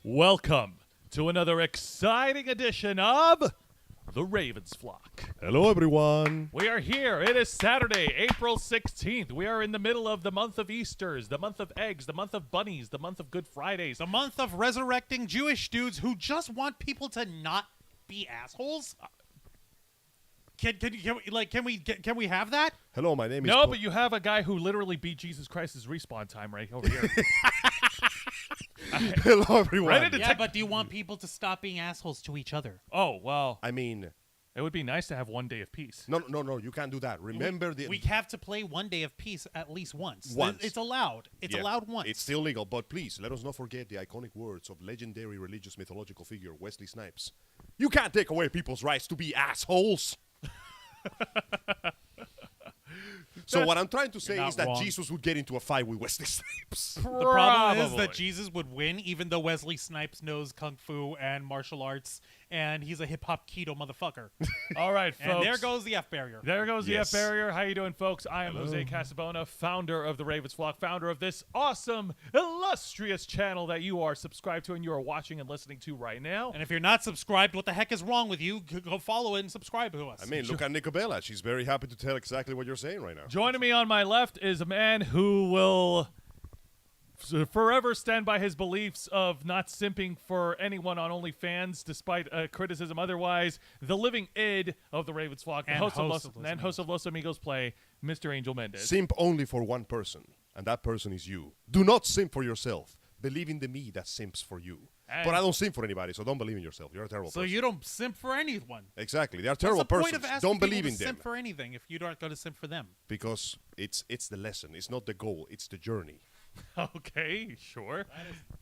Welcome to another exciting edition of The Ravens Flock. Hello, everyone. We are here. It is Saturday, April 16th. We are in the middle of the month of Easters, the month of eggs, the month of bunnies, the month of Good Fridays. The month of resurrecting Jewish dudes who just want people to not be assholes. Can we have that? Hello, my name is. No, but you have a guy who literally beat Jesus Christ's respawn time right over here. Hello, everyone. Right into Yeah, but do you want people to stop being assholes to each other? Oh, well, I mean, it would be nice to have one day of peace. no, you can't do that. Remember We have to play one day of peace at least once. Once. It's allowed. It's Yeah, allowed once. It's still legal, but please let us not forget the iconic words of legendary religious mythological figure Wesley Snipes. You can't take away people's rights to be assholes. So what I'm trying to say not is that wrong. Jesus would get into a fight with Wesley Snipes. The problem is Probably. that Jesus would win, even though Wesley Snipes knows kung fu and martial arts, and he's a hip hop keto motherfucker. All right, folks. And there goes the F barrier. There goes the Yes. F barrier. How you doing, folks? I am Jose Casabona, founder of the Ravens Flock, founder of this awesome, illustrious channel that you are subscribed to and you are watching and listening to right now. And if you're not subscribed, what the heck is wrong with you? Go follow it and subscribe to us. I mean, look at Nicobella. She's very happy to tell exactly what you're saying right now. Joining me on my left is a man who will forever stand by his beliefs of not simping for anyone on OnlyFans, despite criticism otherwise. The living id of the Ravens Flock, the And host host of Los Amigos Play, Mr. Angel Mendez. Simp only for one person, and that person is you. Do not simp for yourself. Believe in the me that simps for you. And- But I don't simp for anybody, so don't believe in yourself. You're a terrible So person. you don't simp for anyone. Exactly. They are What's terrible the point persons. of asking Don't believe people in to them. simp for anything if you aren't going to simp for them? Because it's the lesson. It's not the goal. It's the journey. Okay, sure.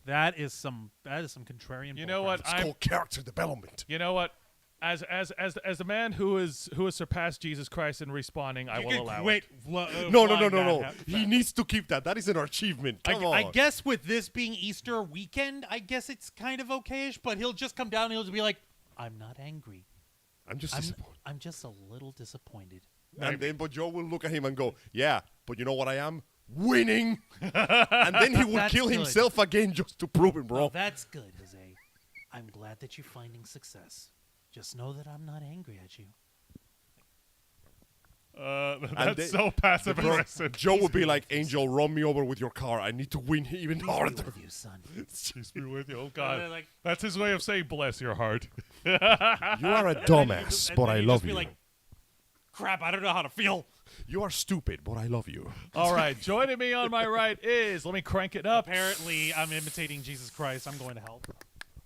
That is some contrarian. You know bullcrap. what? It's called character development. You know what? As a man who has surpassed Jesus Christ in respawning, I will allow it. No. He needs to keep that. That is an achievement. Come on. I guess with this being Easter weekend, I guess it's kind of okayish. But he'll just come down and he'll just be like, "I'm not angry. I'm just disappointed. I'm just a little disappointed." And then, but Joe will look at him and go, "Yeah, but you know what I am? Winning." And then he would That's kill good. himself again just to prove it, bro. Oh, that's good, Jose. I'm glad that you're finding success. Just know that I'm not angry at you. That's then- so passive Bro, aggressive. Joe would be like, "Angel, run me over with your car. I need to win even Peace be harder." with you, son. Excuse me with you. Oh God, they're like- that's his way of saying "bless your heart." You are a dumbass, And but then I you love just be you. like, "Crap, I don't know how to feel." You are stupid, but I love you. All right, joining me on my right is, let me crank it up. Apparently, I'm imitating Jesus Christ. I'm going to hell.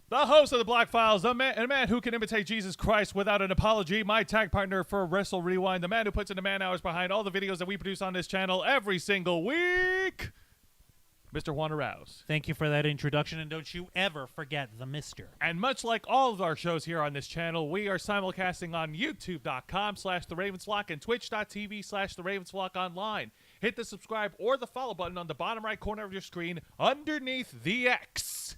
The host of the Black Files, a man who can imitate Jesus Christ without an apology, my tag partner for Wrestle Rewind, the man who puts in the man hours behind all the videos that we produce on this channel every single week, Mr. Juan Rouse. Thank you for that introduction, and don't you ever forget the mister. And much like all of our shows here on this channel, we are simulcasting on youtube.com/theravensflock and twitch.tv/theravensflock online. Hit the subscribe or the follow button on the bottom right corner of your screen underneath the X.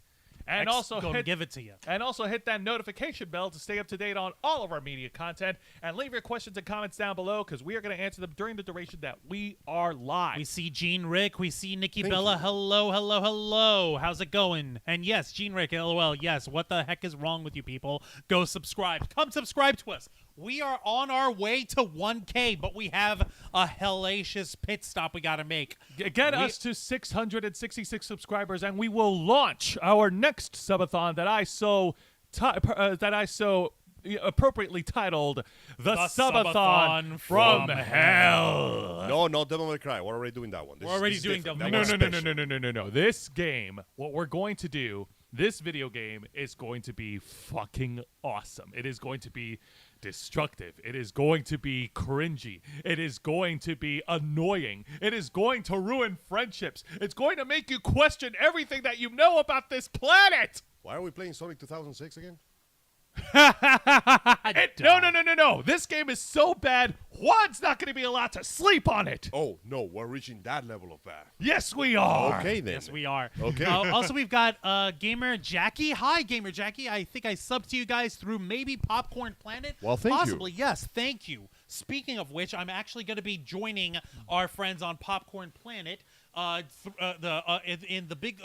And X also gonna hit, give it to you. And also hit that notification bell to stay up to date on all of our media content. And leave your questions and comments down below because we are going to answer them during the duration that we are live. We see Gene Rick. We see Nikki Thank Bella. you. Hello, hello, hello. How's it going? And yes, Gene Rick, LOL. Yes, what the heck is wrong with you people? Go subscribe. Come subscribe to us. We are on our way to 1K, but we have a hellacious pit stop we got to make. Get us to 666 subscribers, and we will launch our next subathon that I so appropriately titled the Subathon from Hell. No, Devil May Cry. We're already doing that one. This We're already this is doing different. Devil That May one's Cry. special. No. This game, what we're going to do, this video game is going to be fucking awesome. It is going to be destructive. It is going to be cringy. It is going to be annoying. It is going to ruin friendships. It's going to make you question everything that you know about this planet. Why are we playing Sonic 2006 again? No. This game is so bad, Juan's not going to be allowed to sleep on it. Oh, no, we're reaching that level of bad. Yes, we are. Okay, then. Yes, we are. Okay. Also, we've got Gamer Jackie. Hi, Gamer Jackie. I think I subbed to you guys through maybe Popcorn Planet. Well, thank you. Possibly, yes. Thank you. Speaking of which, I'm actually going to be joining our friends on Popcorn Planet in the big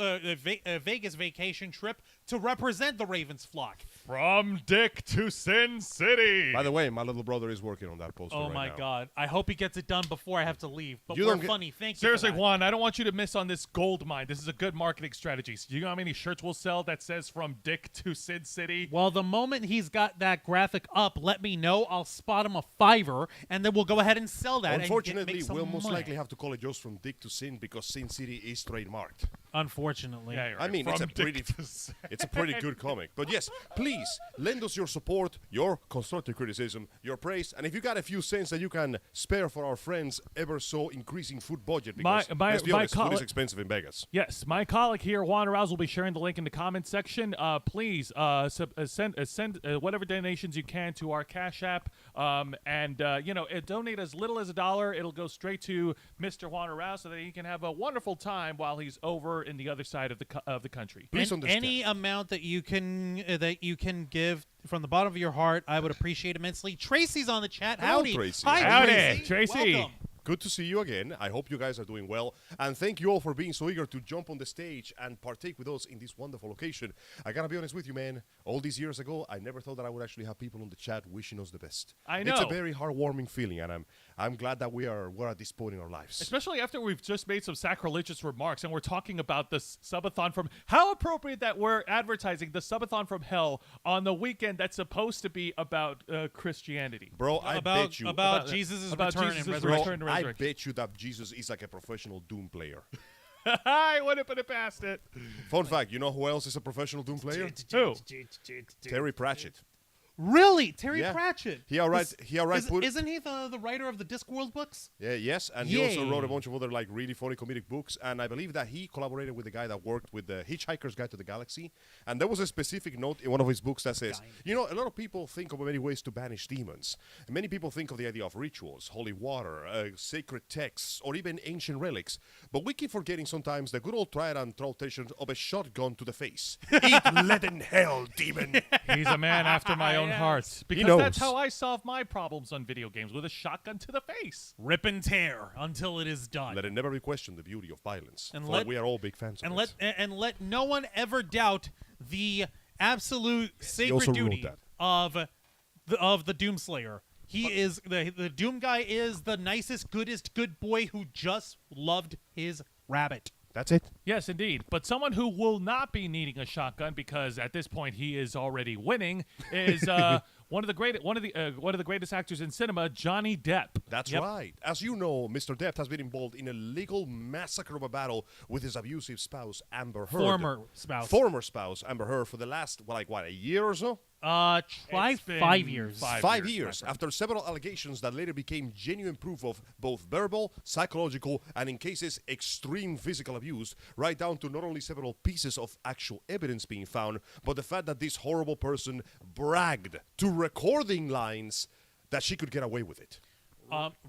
Vegas vacation trip to represent the Ravens flock. From Dick to Sin City. By the way, my little brother is working on that poster Oh right my now. God! I hope he gets it done before I have to leave. But You we're don't get- funny. Thank you. Seriously, for that. Juan, I don't want you to miss on this gold mine. This is a good marketing strategy. So you know how many shirts we'll sell that says From Dick to Sin City? Well, the moment he's got that graphic up, let me know. I'll spot him a $5, and then we'll go ahead and sell that. Unfortunately, make some we'll most money. likely have to call it just From Dick to Sin because Sin City is trademarked. Unfortunately. Yeah, you're I right. mean, From it's a Dick pretty, to Sin. it's a pretty good comic. But yes, please lend us your support, your constructive criticism, your praise, and if you got a few cents that you can spare for our friends' ever so increasing food budget, because let's be honest, food is expensive in Vegas. Yes, my colleague here, Juan Arouse, will be sharing the link in the comment section. Please send whatever donations you can to our Cash App, and donate as little as $1. It'll go straight to Mr. Juan Arouse so that he can have a wonderful time while he's over in the other side of the country. Please And understand. any amount that you can give from the bottom of your heart, I would appreciate immensely. Tracy's on the chat. Hello, Howdy. Tracy. Hi, Howdy, Tracy. Welcome. Good to see you again. I hope you guys are doing well. And thank you all for being so eager to jump on the stage and partake with us in this wonderful occasion. I gotta be honest with you, man. All these years ago, I never thought that I would actually have people on the chat wishing us the best. I It's a know. very heartwarming feeling, and I'm glad that we're at this point in our lives. Especially after we've just made some sacrilegious remarks and we're talking about the subathon from how appropriate that we're advertising the subathon from hell on the weekend that's supposed to be about Christianity. Bro, I bet you. About Jesus' about return Jesus' and Bro, resurrection. return and I resurrection. bet you that Jesus is like a professional Doom player. I wouldn't put it past it. Fun fact, you know who else is a professional Doom player? Who? Terry Pratchett. Really? Terry Yeah. Pratchett? He outright put... Isn't he the writer of the Discworld books? Yeah, yes, and he also Yay. wrote a bunch of other like really funny comedic books, and I believe that he collaborated with the guy that worked with the Hitchhiker's Guide to the Galaxy, and there was a specific note in one of his books that says, you know, a lot of people think of many ways to banish demons. And many people think of the idea of rituals, holy water, sacred texts, or even ancient relics, but we keep forgetting sometimes the good old tried and true tradition of a shotgun to the face. Eat leaden hell, demon! He's a man after my own Yes. heart. Because knows. that's how I solve my problems on video games, with a shotgun to the face. Rip and tear until it is done. Let it never be questioned the beauty of violence, And for let- we are all big fans of and it. let no one ever doubt the absolute sacred also wrote duty that. of the Doomslayer. He is the Doom guy is the nicest, goodest, good boy who just loved his rabbit. That's it. Yes, indeed. But someone who will not be needing a shotgun because at this point he is already winning is one of the greatest actors in cinema, Johnny Depp. That's Yep. right. As you know, Mr. Depp has been involved in a legal massacre of a battle with his abusive spouse, Amber Heard. Former spouse, Amber Heard, for the last, a year or so? Try It's been 5 years. 5 years, after several allegations that later became genuine proof of both verbal, psychological, and in cases, extreme physical abuse, right down to not only several pieces of actual evidence being found, but the fact that this horrible person bragged to recording lines that she could get away with it.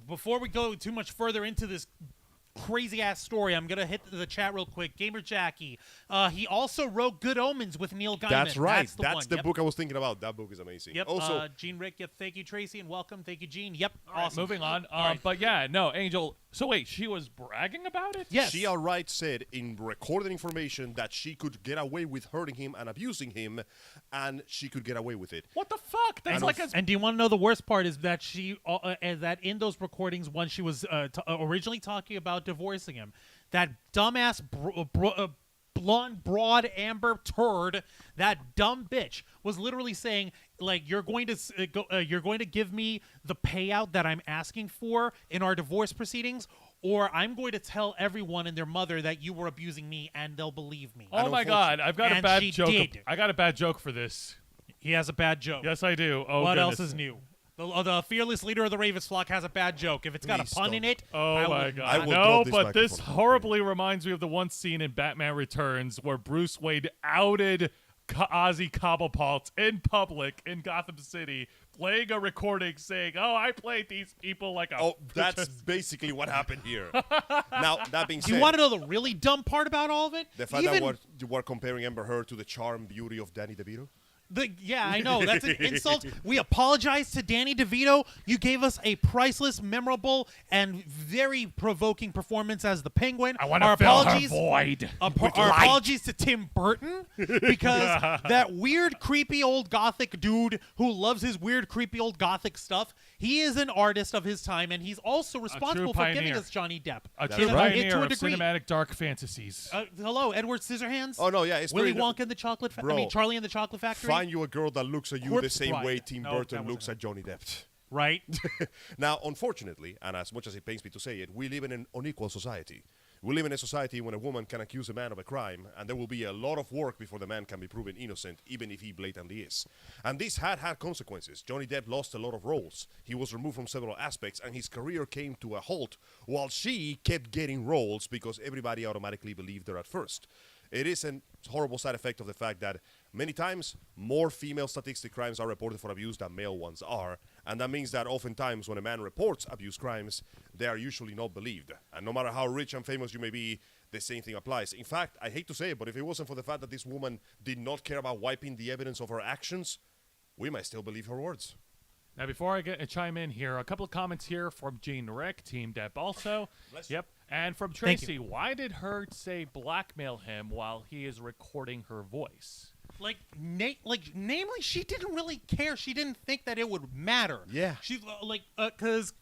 Before we go too much further into this crazy ass story, I'm gonna hit the chat real quick. Gamer Jackie, he also wrote Good Omens with Neil Gaiman. That's right. That's That's the Yep. book I was thinking about. That book is amazing. Yep. Also, Gene Rick, yep, thank you, Tracy, and welcome. Thank you, Gene. Yep. All right, Awesome. moving on. All right. But yeah, no, Angel. So wait, she was bragging about it? Yes. she outright said in recorded information that she could get away with hurting him and abusing him, and she could get away with it. What the fuck? That's And like of- a And do you want to know the worst part is that that in those recordings when she was originally talking about divorcing him, that dumbass blonde broad amber turd, that dumb bitch was literally saying like you're going to give me the payout that I'm asking for in our divorce proceedings, or I'm going to tell everyone and their mother that you were abusing me and they'll believe me. Oh my god, I've got a And bad she joke. did. I got a bad joke for this. He has a bad joke. Yes, I do. Oh, What goodness. else is new? The fearless leader of the Ravens flock has a bad joke. If it's got Please a pun in don't. it, Oh I my will god. I will No, drop this but this microphone. horribly reminds me of the one scene in Batman Returns where Bruce Wayne outed Ozzy Cobblepot in public in Gotham City, playing a recording saying, "Oh, I played these people like a." Oh, that's basically what happened here. Now, that being Do said, you want to know the really dumb part about all of it? the fact Even- that you were comparing Amber Heard to the charm beauty of Danny DeVito? I know. That's an insult. We apologize to Danny DeVito. You gave us a priceless, memorable, and very provoking performance as the Penguin. I want to fill her void. Our apologies to Tim Burton because that weird, creepy old gothic dude who loves his weird, creepy old gothic stuff, he is an artist of his time, and he's also responsible for giving us Johnny Depp. A true pioneer to a of degree. cinematic dark fantasies. Hello, Edward Scissorhands. Oh, no, yeah. It's Willy very- Wonka and the Chocolate Factory. I mean, Charlie and the Chocolate Factory. Find you a girl that looks at you the Corpse same Bride. way Tim No, Burton that looks wasn't at Johnny Depp. Right? Now, unfortunately, and as much as it pains me to say it, we live in an unequal society. We live in a society when a woman can accuse a man of a crime, and there will be a lot of work before the man can be proven innocent, even if he blatantly is. And this had consequences. Johnny Depp lost a lot of roles. He was removed from several aspects, and his career came to a halt, while she kept getting roles because everybody automatically believed her at first. It is a horrible side effect of the fact that many times more female statistic crimes are reported for abuse than male ones are, and that means that oftentimes when a man reports abuse crimes, they are usually not believed. And no matter how rich and famous you may be, the same thing applies. In fact, I hate to say it, but if it wasn't for the fact that this woman did not care about wiping the evidence of her actions, we might still believe her words. Now, before I chime in here, a couple of comments here from Gene Rick, Team Depp also. Yep. And from Tracy, why did Heard say blackmail him while he is recording her voice? Namely, she didn't really care. She didn't think that it would matter. Yeah. She's because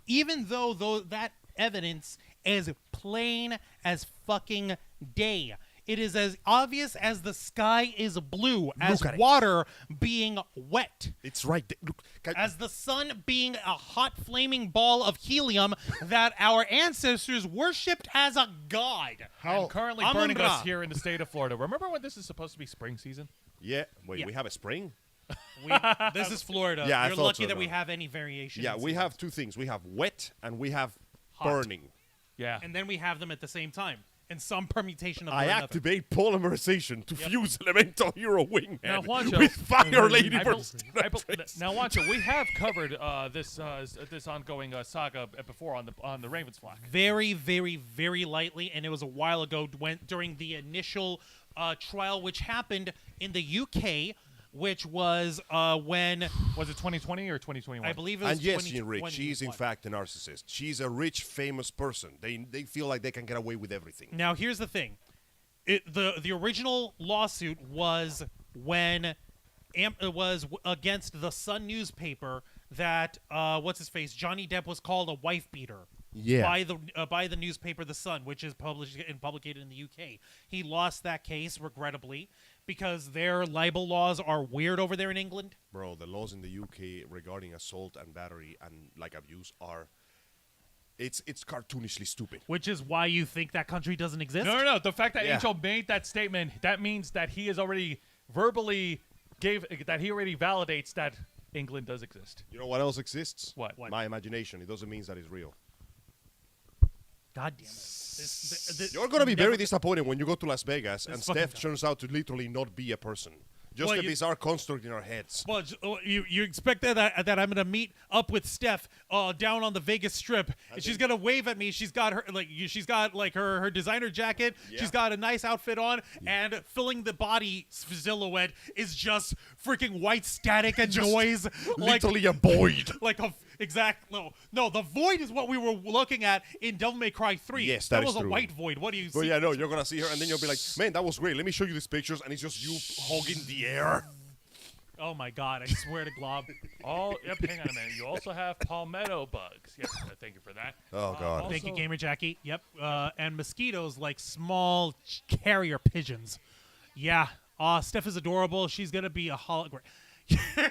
even though that evidence is plain as fucking day, it is as obvious as the sky is blue, as water being wet. It's right there. Look, as the sun being a hot flaming ball of helium that our ancestors worshipped as a god. And currently burning us here in the state of Florida. Remember when this is supposed to be spring season? Yeah. Wait, we have a spring? This is Florida. Yeah, You're lucky that we have any variation. Yeah, we have two things. We have wet and we have burning. Yeah. And then we have them at the same time. In some permutation of I another. activate polymerization to fuse elemental hero winghead Now, Juancho, with fire lady now, Juancho, we have covered this ongoing saga before on the Raven's Flock. Very, very, very lightly, and it was a while ago during the initial trial, which happened in the UK, which was when... Was it 2020 or 2021? I believe it was And yes, 2021. Rick, she is in fact a narcissist. She's a rich, famous person. They feel like they can get away with everything. Now, here's the thing. The original lawsuit was when it was against the Sun newspaper that Johnny Depp was called a wife beater. Yeah. By the newspaper The Sun, which is published and published in the UK. He lost that case, regrettably, because their libel laws are weird over there in England. Bro, the laws in the UK regarding assault and battery and abuse are it's cartoonishly stupid. Which is why you think that country doesn't exist? No. The fact that Angel made that statement, that means that he is already verbally he already validates that England does exist. You know what else exists? What? My imagination. It doesn't mean that it's real. God damn it. You're going to be very disappointed when you go to Las Vegas and Steph dumb. turns out to literally not be a person. Just a bizarre construct in our heads. Well, you expect that I'm going to meet up with Steph down on the Vegas Strip, and she's going to wave at me. She's got her designer jacket. Yeah. She's got a nice outfit on, and filling the body silhouette is just freaking white static and noise. Literally a void. No, the void is what we were looking at in Devil May Cry 3. Yes, that is was true. a white void. What do you see? But yeah, no, you're going to see her, and then you'll be like, man, that was great. Let me show you these pictures, and it's just you hogging the air. Oh my God! I swear to Glob. Hang on a minute. You also have palmetto bugs. Yep, thank you for that. Oh, God. Thank you, Gamer Jackie. Yep. And mosquitoes like small carrier pigeons. Yeah. Steph is adorable. She's going to be a hologram.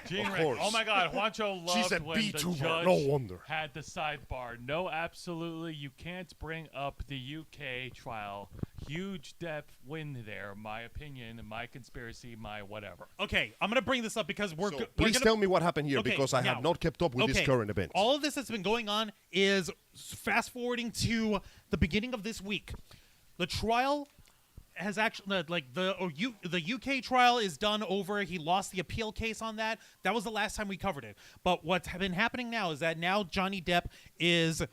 Gene Rick. course. Oh my God, Juancho loved She's a when the VTuber, judge no wonder. had the sidebar. No, absolutely, you can't bring up the UK trial. Huge depth win there. My opinion, my conspiracy, my whatever. Okay, I'm going to bring this up because we're Please tell me what happened here, Okay, because I have now- not kept up with this current event. All of this that's been going on is fast forwarding to the beginning of this week. The trial has actually, the UK trial is done over. He lost the appeal case on that. That was the last time we covered it. But what's been happening now is that now Johnny Depp is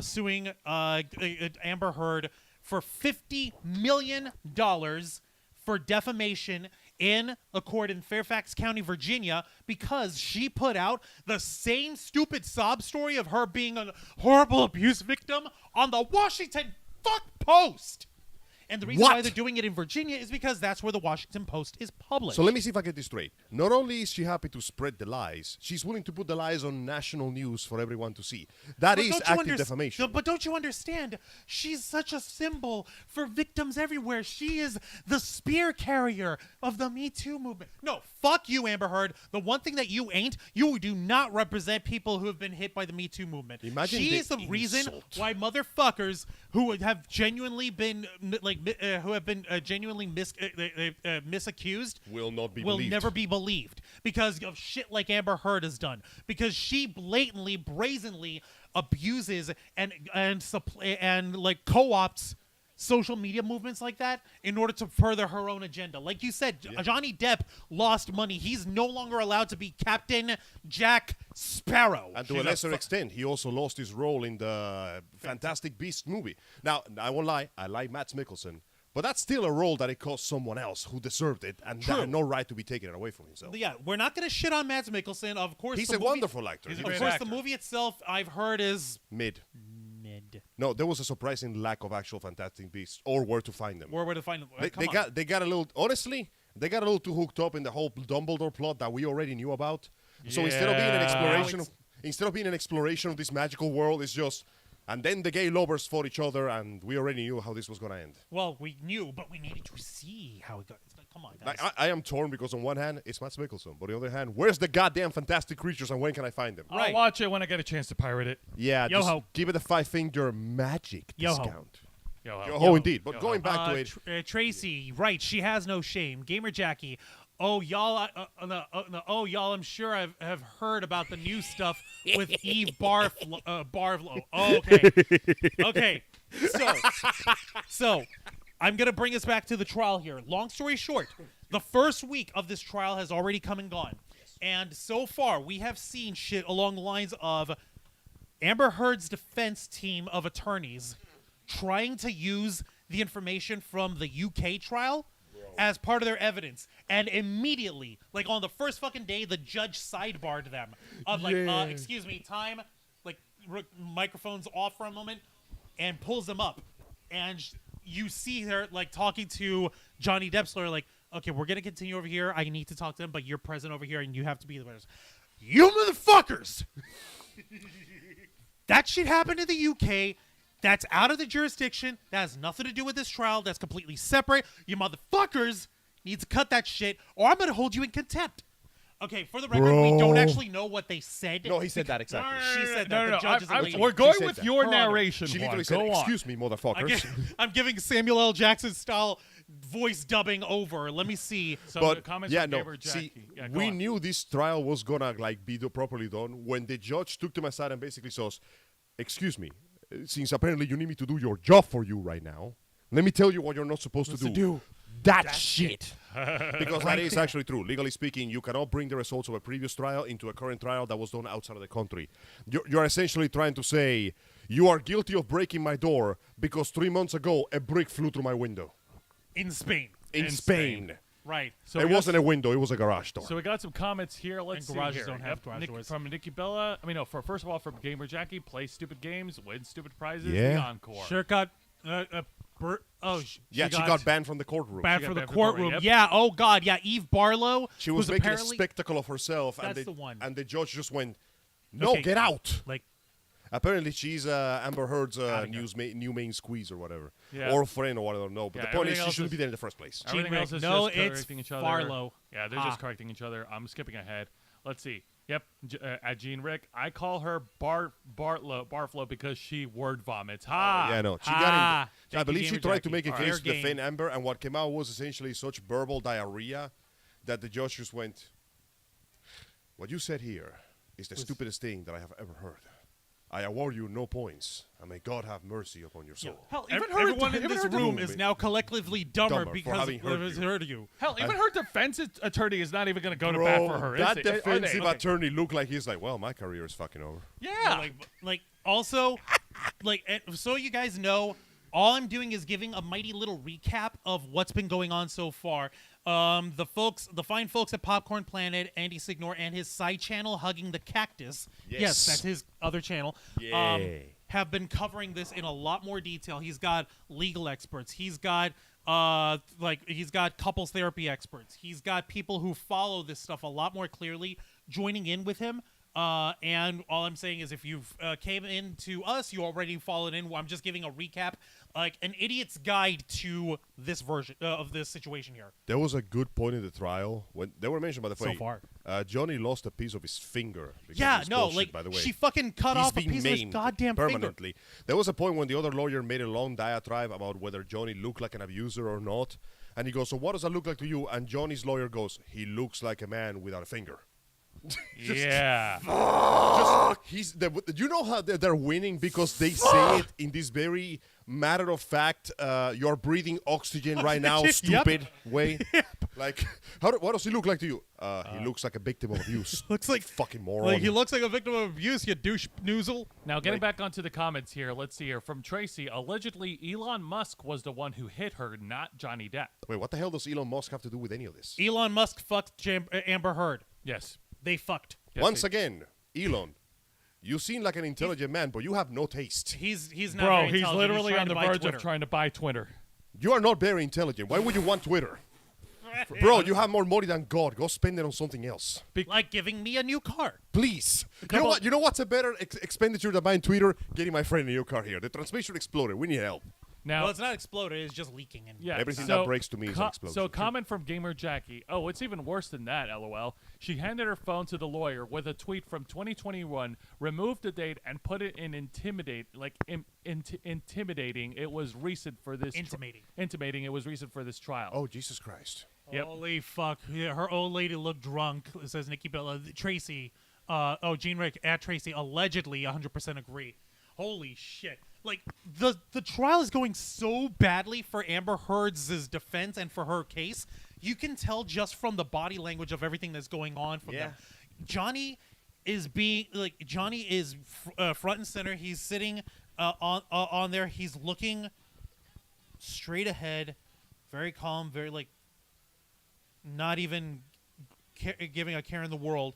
suing Amber Heard for $50 million for defamation in a court in Fairfax County, Virginia, because she put out the same stupid sob story of her being a horrible abuse victim on the Washington Post. And the reason why they're doing it in Virginia is because that's where the Washington Post is published. So let me see if I get this straight. Not only is she happy to spread the lies, she's willing to put the lies on national news for everyone to see. That is active defamation. But don't you understand? She's such a symbol for victims everywhere. She is the spear carrier of the Me Too movement. No, fuck you, Amber Heard. The one thing that you ain't, you do not represent people who have been hit by the Me Too movement. Imagine she is the reason why motherfuckers who have genuinely been genuinely misaccused will not be will believed. never be believed because of shit like Amber Heard has done, because she blatantly, brazenly abuses and like co-opts social media movements like that in order to further her own agenda. Like you said, Johnny Depp lost money. He's no longer allowed to be Captain Jack Sparrow. And to a lesser extent, he also lost his role in the Fantastic Beasts movie. Now, I won't lie, I like Mads Mikkelsen, but that's still a role that it cost someone else who deserved it and that had no right to be taken away from himself. Yeah, we're not going to shit on Mads Mikkelsen. Of course, He's a wonderful actor. He's a Of great course, actor. the movie itself, I've heard, is Mid. mid. No, there was a surprising lack of actual Fantastic Beasts or where to find them. Where to find them? They got a little, honestly, they got a little too hooked up in the whole Dumbledore plot that we already knew about. So instead of being an exploration of this magical world, it's just, and then the gay lovers fought each other, and we already knew how this was going to end. Well, we knew, but we needed to see how it got. Come on, guys. Like, I am torn because on one hand, it's Mads Mikkelsen, but on the other hand, where's the goddamn fantastic creatures and when can I find them? I'll watch it when I get a chance to pirate it. Yeah, Yo-ho. just give it a 5-finger magic Yo-ho. discount. Yo, Yo-ho indeed. But going back to it, Tracy, right? She has no shame. Gamer Jackie. Oh y'all, I'm sure have heard about the new stuff with Eve Barflow. Oh, okay. So I'm gonna bring us back to the trial here. Long story short, the first week of this trial has already come and gone, and so far we have seen shit along the lines of Amber Heard's defense team of attorneys trying to use the information from the UK trial as part of their evidence, and immediately, like on the first fucking day, the judge sidebarred them of like, excuse me, time, like microphones off for a moment, and pulls them up, and you see her like talking to Johnny Depp's lawyer, like, okay, we're gonna continue over here. I need to talk to them, but you're present over here, and you have to be the witness. You motherfuckers! That shit happened in the UK. That's out of the jurisdiction. That has nothing to do with this trial. That's completely separate. You motherfuckers need to cut that shit, or I'm going to hold you in contempt. Okay, for the record, we don't actually know what they said. no, he said that exactly. She said that. The judge is a lady. We're going said with that. your Her Honor. narration. She Juan. literally said, Go on. excuse me, motherfuckers. I'm giving Samuel L. Jackson style voice dubbing over. Let me see. So But the comments yeah, from no. Gamer See, Jackie. Yeah, go we on. knew this trial was gonna like be properly done when the judge took them aside and basically says, "Excuse me, since apparently you need me to do your job for you right now, let me tell you what you're not supposed to do. That shit." Because that is actually true. Legally speaking, you cannot bring the results of a previous trial into a current trial that was done outside of the country. You're essentially trying to say, you are guilty of breaking my door because 3 months ago a brick flew through my window. In Spain. In Spain. Right. So It we got wasn't a window, it was a garage door. So we got some comments here. Let's And see garages here. don't have garage Nick, doors. from Nikki Bella. I mean, no. First of all, from Gamer Jackie, play stupid games, win stupid prizes. Yeah. The encore. Sure got. She got banned from the courtroom. banned She from got the banned from the courtroom. courtroom, yep. Yeah. Oh God. Yeah. Eve Barlow. She was who's making a apparently, spectacle of herself, and That's the the one. and the judge just went, "No, Okay. get out!" like. Apparently, she's Amber Heard's Outta here. new main squeeze or whatever, Yeah. or friend or what I don't know. But Yeah, the point is, everything she else shouldn't is- be there in the first place. Everything Gene else is Rick. No, just it's correcting each other. Farlow. Yeah, they're just correcting each other. I'm skipping ahead. Let's see. Yep, at Gene Rick, I call her Barflow because she word vomits. Ha! Yeah, no, she Ah, got in. I thank you, believe she Gamer tried to Jackie. make a All case right. to defend Amber, and what came out was essentially such verbal diarrhea that the judge just went, "What you said here is the stupidest thing that I have ever heard. I award you no points, and may God have mercy upon your soul." Hell, Everyone in in this this room is now collectively dumber for because having heard of you. heard you. Hell, even her defense attorney is not even going to go to Bro, bat for her. that is they? Are they? defensive Okay. attorney looked like he's like, "Well, my career is fucking over." Yeah. Like also, so you guys know, all I'm doing is giving a mighty little recap of what's been going on so far. The fine folks at Popcorn Planet, Andy Signor and his side channel, Hugging the Cactus. Yes, that's his other channel. Have been covering this in a lot more detail. He's got legal experts. He's got he's got couples therapy experts. He's got people who follow this stuff a lot more clearly joining in with him. And all I'm saying is if you've came into us, you already followed in. I'm just giving a recap, like an idiot's guide to this version of this situation here. There was a good point in the trial when they were mentioned, by the way. So far. Johnny lost a piece of his finger. Yeah, no, bullshit, like by the way. she fucking cut He's off a being piece of his maimed goddamn permanently. finger. There was a point when the other lawyer made a long diatribe about whether Johnny looked like an abuser or not. And he goes, so what does that look like to you? And Johnny's lawyer goes, he looks like a man without a finger. Yeah. You know how they're winning because they say it in this very matter of fact, you're breathing oxygen right now, stupid way. Like, what does he look like to you? He looks like a victim of abuse. Looks like fucking moron. Like he looks like a victim of abuse, you douche noozle. Now, getting back onto the comments here, let's see here. From Tracy, allegedly Elon Musk was the one who hit her, not Johnny Depp. Wait, what the hell does Elon Musk have to do with any of this? Elon Musk fucked Amber Heard. Yes. They fucked. Yes, Once again, Elon, you seem like an intelligent man, but you have no taste. He's not Bro, very he's intelligent. literally trying on to the buy verge Twitter. of trying to buy Twitter. You are not very intelligent. Why would you want Twitter? Bro, you have more money than God. Go spend it on something else. Like giving me a new car. Please. You know what? You know what's a better expenditure than buying Twitter? Getting my friend a new car here. The transmission exploded. We need help. Now, Well, it's not exploded. It's just leaking. And yeah, Everything so that breaks to me is an explosion. So, comment from Gamer Jackie. Oh, it's even worse than that, LOL. She handed her phone to the lawyer with a tweet from 2021, removed the date, and put it in intimidating. It was recent for this intimating it was recent for this trial. Oh, Jesus Christ. Yep. Holy fuck. Yeah, her old lady looked drunk, says Nikki Bella. Tracy, Gene Rick at Tracy, allegedly 100% agree. Holy shit. Like, the trial is going so badly for Amber Heard's defense and for her case. You can tell just from the body language of everything that's going on from them. Johnny is front and center. He's sitting on there. He's looking straight ahead, very calm, very like not even giving a care in the world.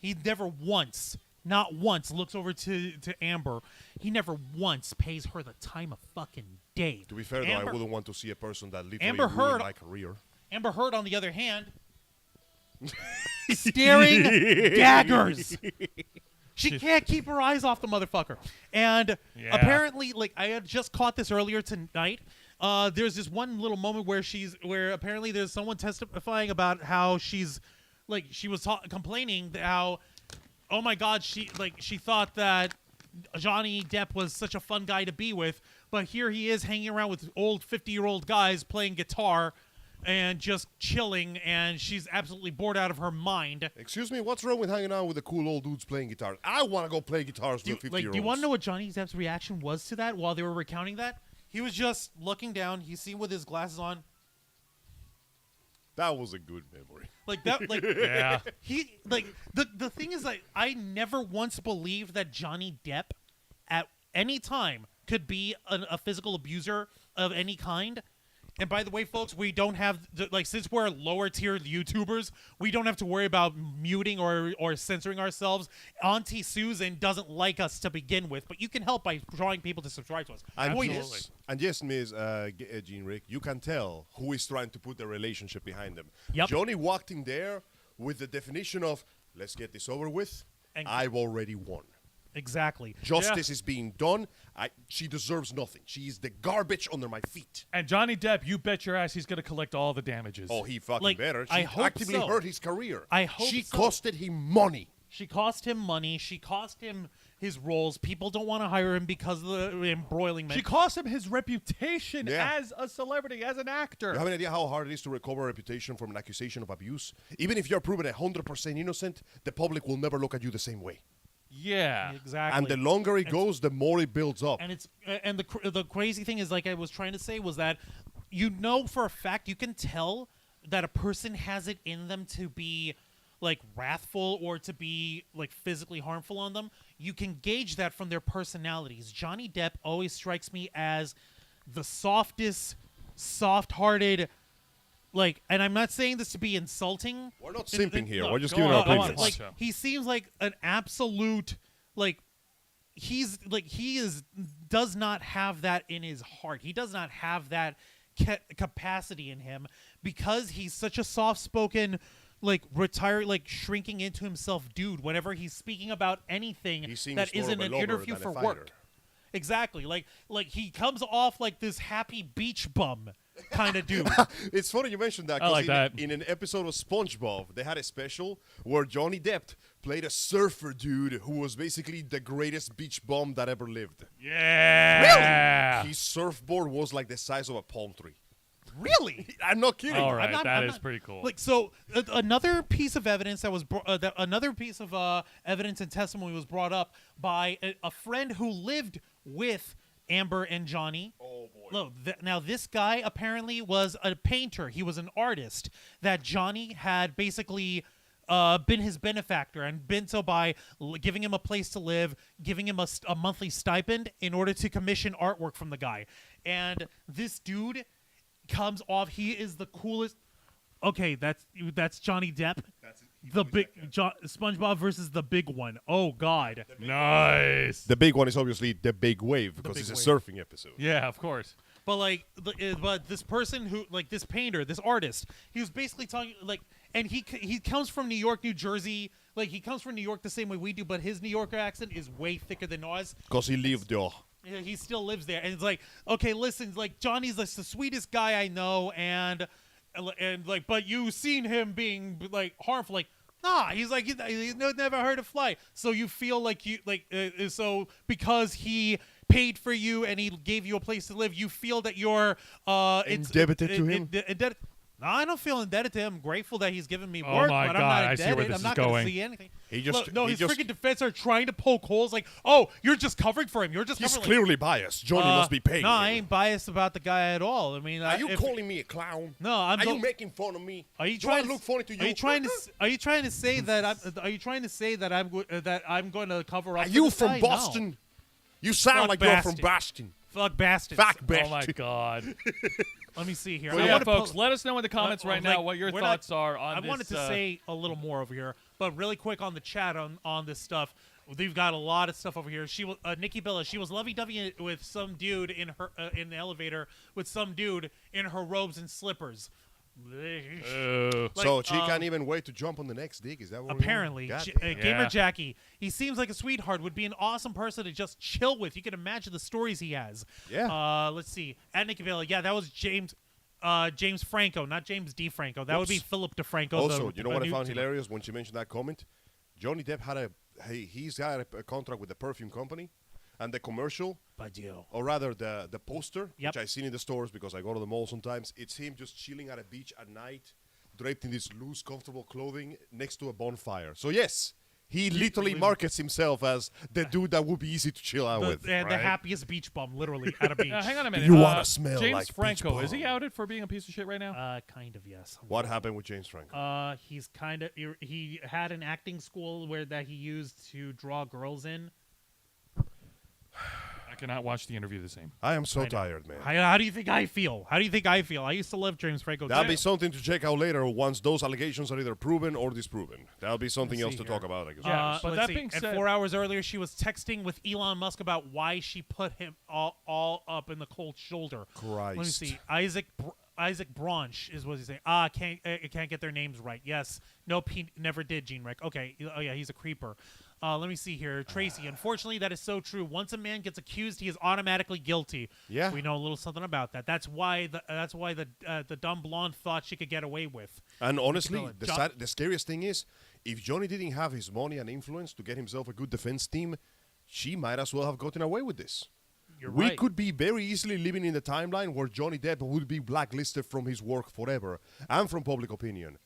He never once, not once, looks over to Amber. He never once pays her the time of fucking day. To be fair, though, I wouldn't want to see a person that literally Amber Heard, ruined my career. Amber Heard, on the other hand, staring daggers. She can't keep her eyes off the motherfucker. And apparently, like, I had just caught this earlier tonight. There's this one little moment where apparently there's someone testifying about how she's, like, she was complaining that how, oh my God, she thought that Johnny Depp was such a fun guy to be with, but here he is hanging around with old 50-year-old guys playing guitar and just chilling, and she's absolutely bored out of her mind. Excuse me, what's wrong with hanging out with the cool old dudes playing guitars? I want to go play guitars with 50-year-olds. Do you want to know what Johnny Depp's reaction was to that while they were recounting that? He was just looking down. He's seen with his glasses on. That was a good memory. Like that, like Yeah. he like the thing is, like, I never once believed that Johnny Depp at any time could be a physical abuser of any kind. And by the way, folks, we don't have since we're lower tier YouTubers, we don't have to worry about muting or censoring ourselves. Auntie Susan doesn't like us to begin with, but you can help by drawing people to subscribe to us. And yes, Ms. Jean Rick, you can tell who is trying to put the relationship behind them. Yep. Johnny walked in there with the definition of, let's get this over with. And I've already won. Exactly. Justice is being done. She deserves nothing. She is the garbage under my feet. And Johnny Depp, you bet your ass he's going to collect all the damages. Oh, he fucking better. She I hope actively so. hurt his career. I hope she so. costed him money. She cost him money. She cost him his roles. People don't want to hire him because of the embroiling men. She cost him his reputation Yeah. as a celebrity, as an actor. You have any idea how hard it is to recover a reputation from an accusation of abuse? Even if you're proven 100% innocent, the public will never look at you the same way. Yeah. Exactly. And the longer it goes, the more it builds up. And the crazy thing is, like I was trying to say, was that you know for a fact, you can tell that a person has it in them to be like wrathful or to be like physically harmful on them. You can gauge that from their personalities. Johnny Depp always strikes me as the softest, soft-hearted, like, and I'm not saying this to be insulting. We're not simping here. no, We're just go giving on, our go on. opinions. Like, Watch out. he seems like an absolute, like, does not have that in his heart. He does not have that capacity in him because he's such a soft-spoken, like, retired, like, shrinking into himself dude whenever he's speaking about anything He seems that more isn't of a an lover interview than a for fighter. work. Exactly. Like he comes off like this happy beach bum kind of dude. It's funny you mentioned that. I like that. In an episode of SpongeBob, they had a special where Johnny Depp played a surfer dude who was basically the greatest beach bum that ever lived. Yeah. His surfboard was like the size of a palm tree. Really? I'm not kidding. All right, I'm that is not- pretty cool. Like so, another piece of evidence that was another piece of evidence and testimony was brought up by a friend who lived with Amber and Johnny. Oh boy. Look, now this guy apparently was a painter. He was an artist that Johnny had basically been his benefactor and been so by giving him a place to live, giving him a monthly stipend in order to commission artwork from the guy. And this dude comes off. He is the coolest. Okay, that's Johnny Depp. The big SpongeBob versus the big one. Oh God. Nice. The big one is obviously the big wave because big it's a surfing episode. Yeah, of course. But like, but this person who, like, this painter, this artist, he was basically talking like, and he comes from New York, New Jersey. Like, he comes from New York the same way we do, but his New Yorker accent is way thicker than ours. Because he lived there. Yeah, he still lives there, and it's like, okay, listen, like, Johnny's like the sweetest guy I know, and like, but you seen him being like harmful, like. Nah, he's like he's never heard of fly. So you feel like you like so because he paid for you and he gave you a place to live, you feel that you're Indebted to him? Indebted. No, I don't feel indebted to him. I'm grateful that he's given me Oh work, my but God, I'm I not see where indebted. this I'm is not going going. to see anything. He just- Look, no, he his just- freaking defense are trying to poke holes. Like, oh, you're just covering for him. You're just He's covering. clearly biased. Johnny must be paying No, I him. ain't biased about the guy at all. I mean, Are you if- calling me a clown? No, I'm. Are go- you making fun of me? Are you Do trying I look funny to you? Are you trying to? Are you trying to say that I'm? Are you trying to say that I'm going to cover up? Are for you this from guy? No. Boston? You sound Fuck like you're from Boston. Boston. Fuck bastards. Fuck Oh my Boston. God. Let me see here. So I yeah, wanna folks, po- let us know in the comments right now like, what your we're thoughts not- are on I this. wanted to say a little more over here, but really quick on the chat on this stuff. We've got a lot of stuff over here. She was Nikki Bella. She was lovey-dovey with some dude in her in the elevator with some dude in her robes and slippers. Like, So she can't even wait to jump on the next dig. Is that what? Apparently, God Gamer Yeah. Jackie. He seems like a sweetheart. Would be an awesome person to just chill with. You can imagine the stories he has. Yeah. Let's see. At Nikki Bella. Yeah, that was James Franco, not James D. Franco. That would be Oops. Philip DeFranco. Also, the- you know what I new- found hilarious when she mentioned that comment? Johnny Depp had he's got a contract with the perfume company, and the commercial, or rather the poster, Yep. which I seen in the stores because I go to the mall sometimes. It's him just chilling at a beach at night, draped in this loose, comfortable clothing next to a bonfire. So yes, he literally markets himself as the dude that would be easy to chill out with. the right? happiest beach bum, literally, at a beach. Now, hang on a minute. You wanna smell James like beach Franco, is he bomb. outed for being a piece of shit right now? Kind of, yes. What happened with James Franco? He's kind of he had an acting school that he used to draw girls in. I cannot watch the interview the same. I am so tired, man. How do you think I feel? How do you think I feel? I used to love James Franco. That'll be something to check out later once those allegations are either proven or disproven. That'll be something else to talk about, I guess. Yeah, but let's that see. being And said- 4 hours earlier, she was texting with Elon Musk about why she put him all up in the cold shoulder. Let me Christ. see. Isaac Branch is what he's saying. I can't get their names right. Yes. Nope, he never did, Gene Rick. Okay. Oh, yeah, he's a creeper. Let me see here. Tracy, unfortunately, that is so true. Once a man gets accused, he is automatically guilty. Yeah. We know a little something about that. That's why the dumb blonde thought she could get away with. And honestly, Villain. the scariest thing is, if Johnny didn't have his money and influence to get himself a good defense team, she might as well have gotten away with this. You're We right. could be very easily living in the timeline where Johnny Depp would be blacklisted from his work forever and from public opinion.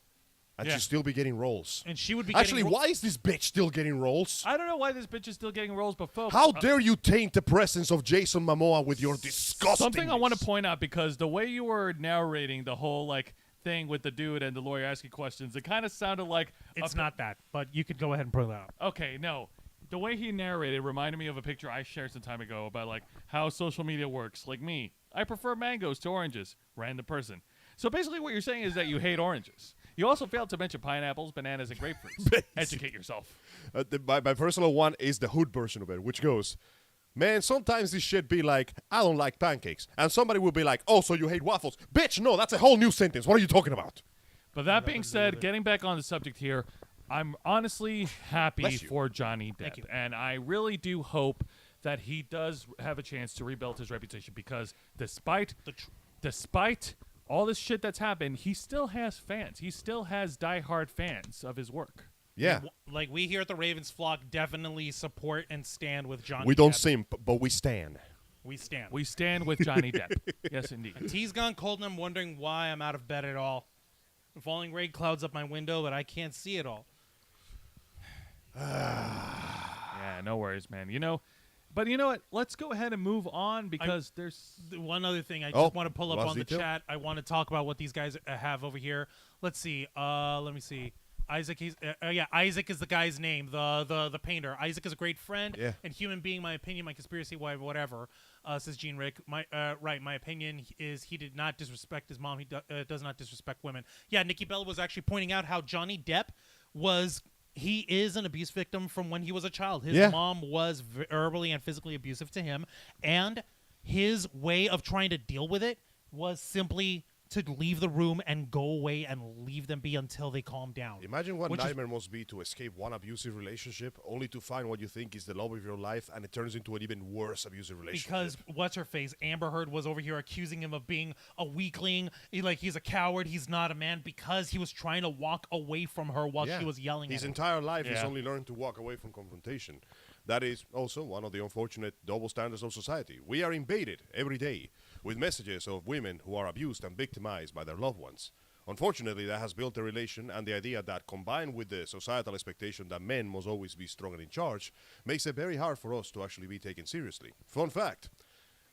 And Yeah. she'd still be getting roles. And she would be Actually, getting why is this bitch still getting roles? I don't know why this bitch is still getting roles, but folks, How dare you taint the presence of Jason Momoa with your disgusting? something I want to point out, because the way you were narrating the whole like thing with the dude and the lawyer asking questions, it kind of sounded like It's not that, but you could go ahead and put it out. Okay, no. The way he narrated reminded me of a picture I shared some time ago about like how social media works. Like me, I prefer mangoes to oranges. Random person. So basically what you're saying is that you hate oranges. You also failed to mention pineapples, bananas, and grapefruits. Educate yourself. My personal one is the hood version of it, which goes, man, sometimes this shit be like, I don't like pancakes. And somebody will be like, oh, so you hate waffles. Bitch, no, that's a whole new sentence. What are you talking about? But that being said, getting back on the subject here, I'm honestly happy for Johnny Depp. And I really do hope that he does have a chance to rebuild his reputation because despite all this shit that's happened, he still has fans. He still has diehard fans of his work. Yeah. Like, we here at the Ravens Flock definitely support and stand with Johnny We don't Depp. simp, but we stand. We stand. We stand with Johnny Depp. Yes, indeed. Tea's gone cold and I'm wondering why I'm out of bed at all. Falling rain clouds up my window, but I can't see it all. Yeah, no worries, man. But you know what? Let's go ahead and move on because there's one other thing I just want to pull up on the detail? chat. I want to talk about what these guys have over here. Let's see. Let me see. Isaac, Isaac is the guy's name, the painter. Isaac is a great friend and human being. My opinion, my conspiracy, whatever. Says Gene Rick. My opinion is he did not disrespect his mom. He does not disrespect women. Yeah, Nikki Bella was actually pointing out how Johnny Depp he is an abuse victim from when he was a child. His mom was verbally and physically abusive to him, and his way of trying to deal with it was simply to leave the room and go away and leave them be until they calm down. Imagine what nightmare must be to escape one abusive relationship only to find what you think is the love of your life and it turns into an even worse abusive relationship. Because what's-her-face, Amber Heard was over here accusing him of being a weakling, he's a coward, he's not a man, because he was trying to walk away from her while she was yelling at him. His entire life he's only learned to walk away from confrontation. That is also one of the unfortunate double standards of society. We are invaded every day with messages of women who are abused and victimized by their loved ones. Unfortunately, that has built a relation, and the idea that, combined with the societal expectation that men must always be strong and in charge, makes it very hard for us to actually be taken seriously. Fun fact,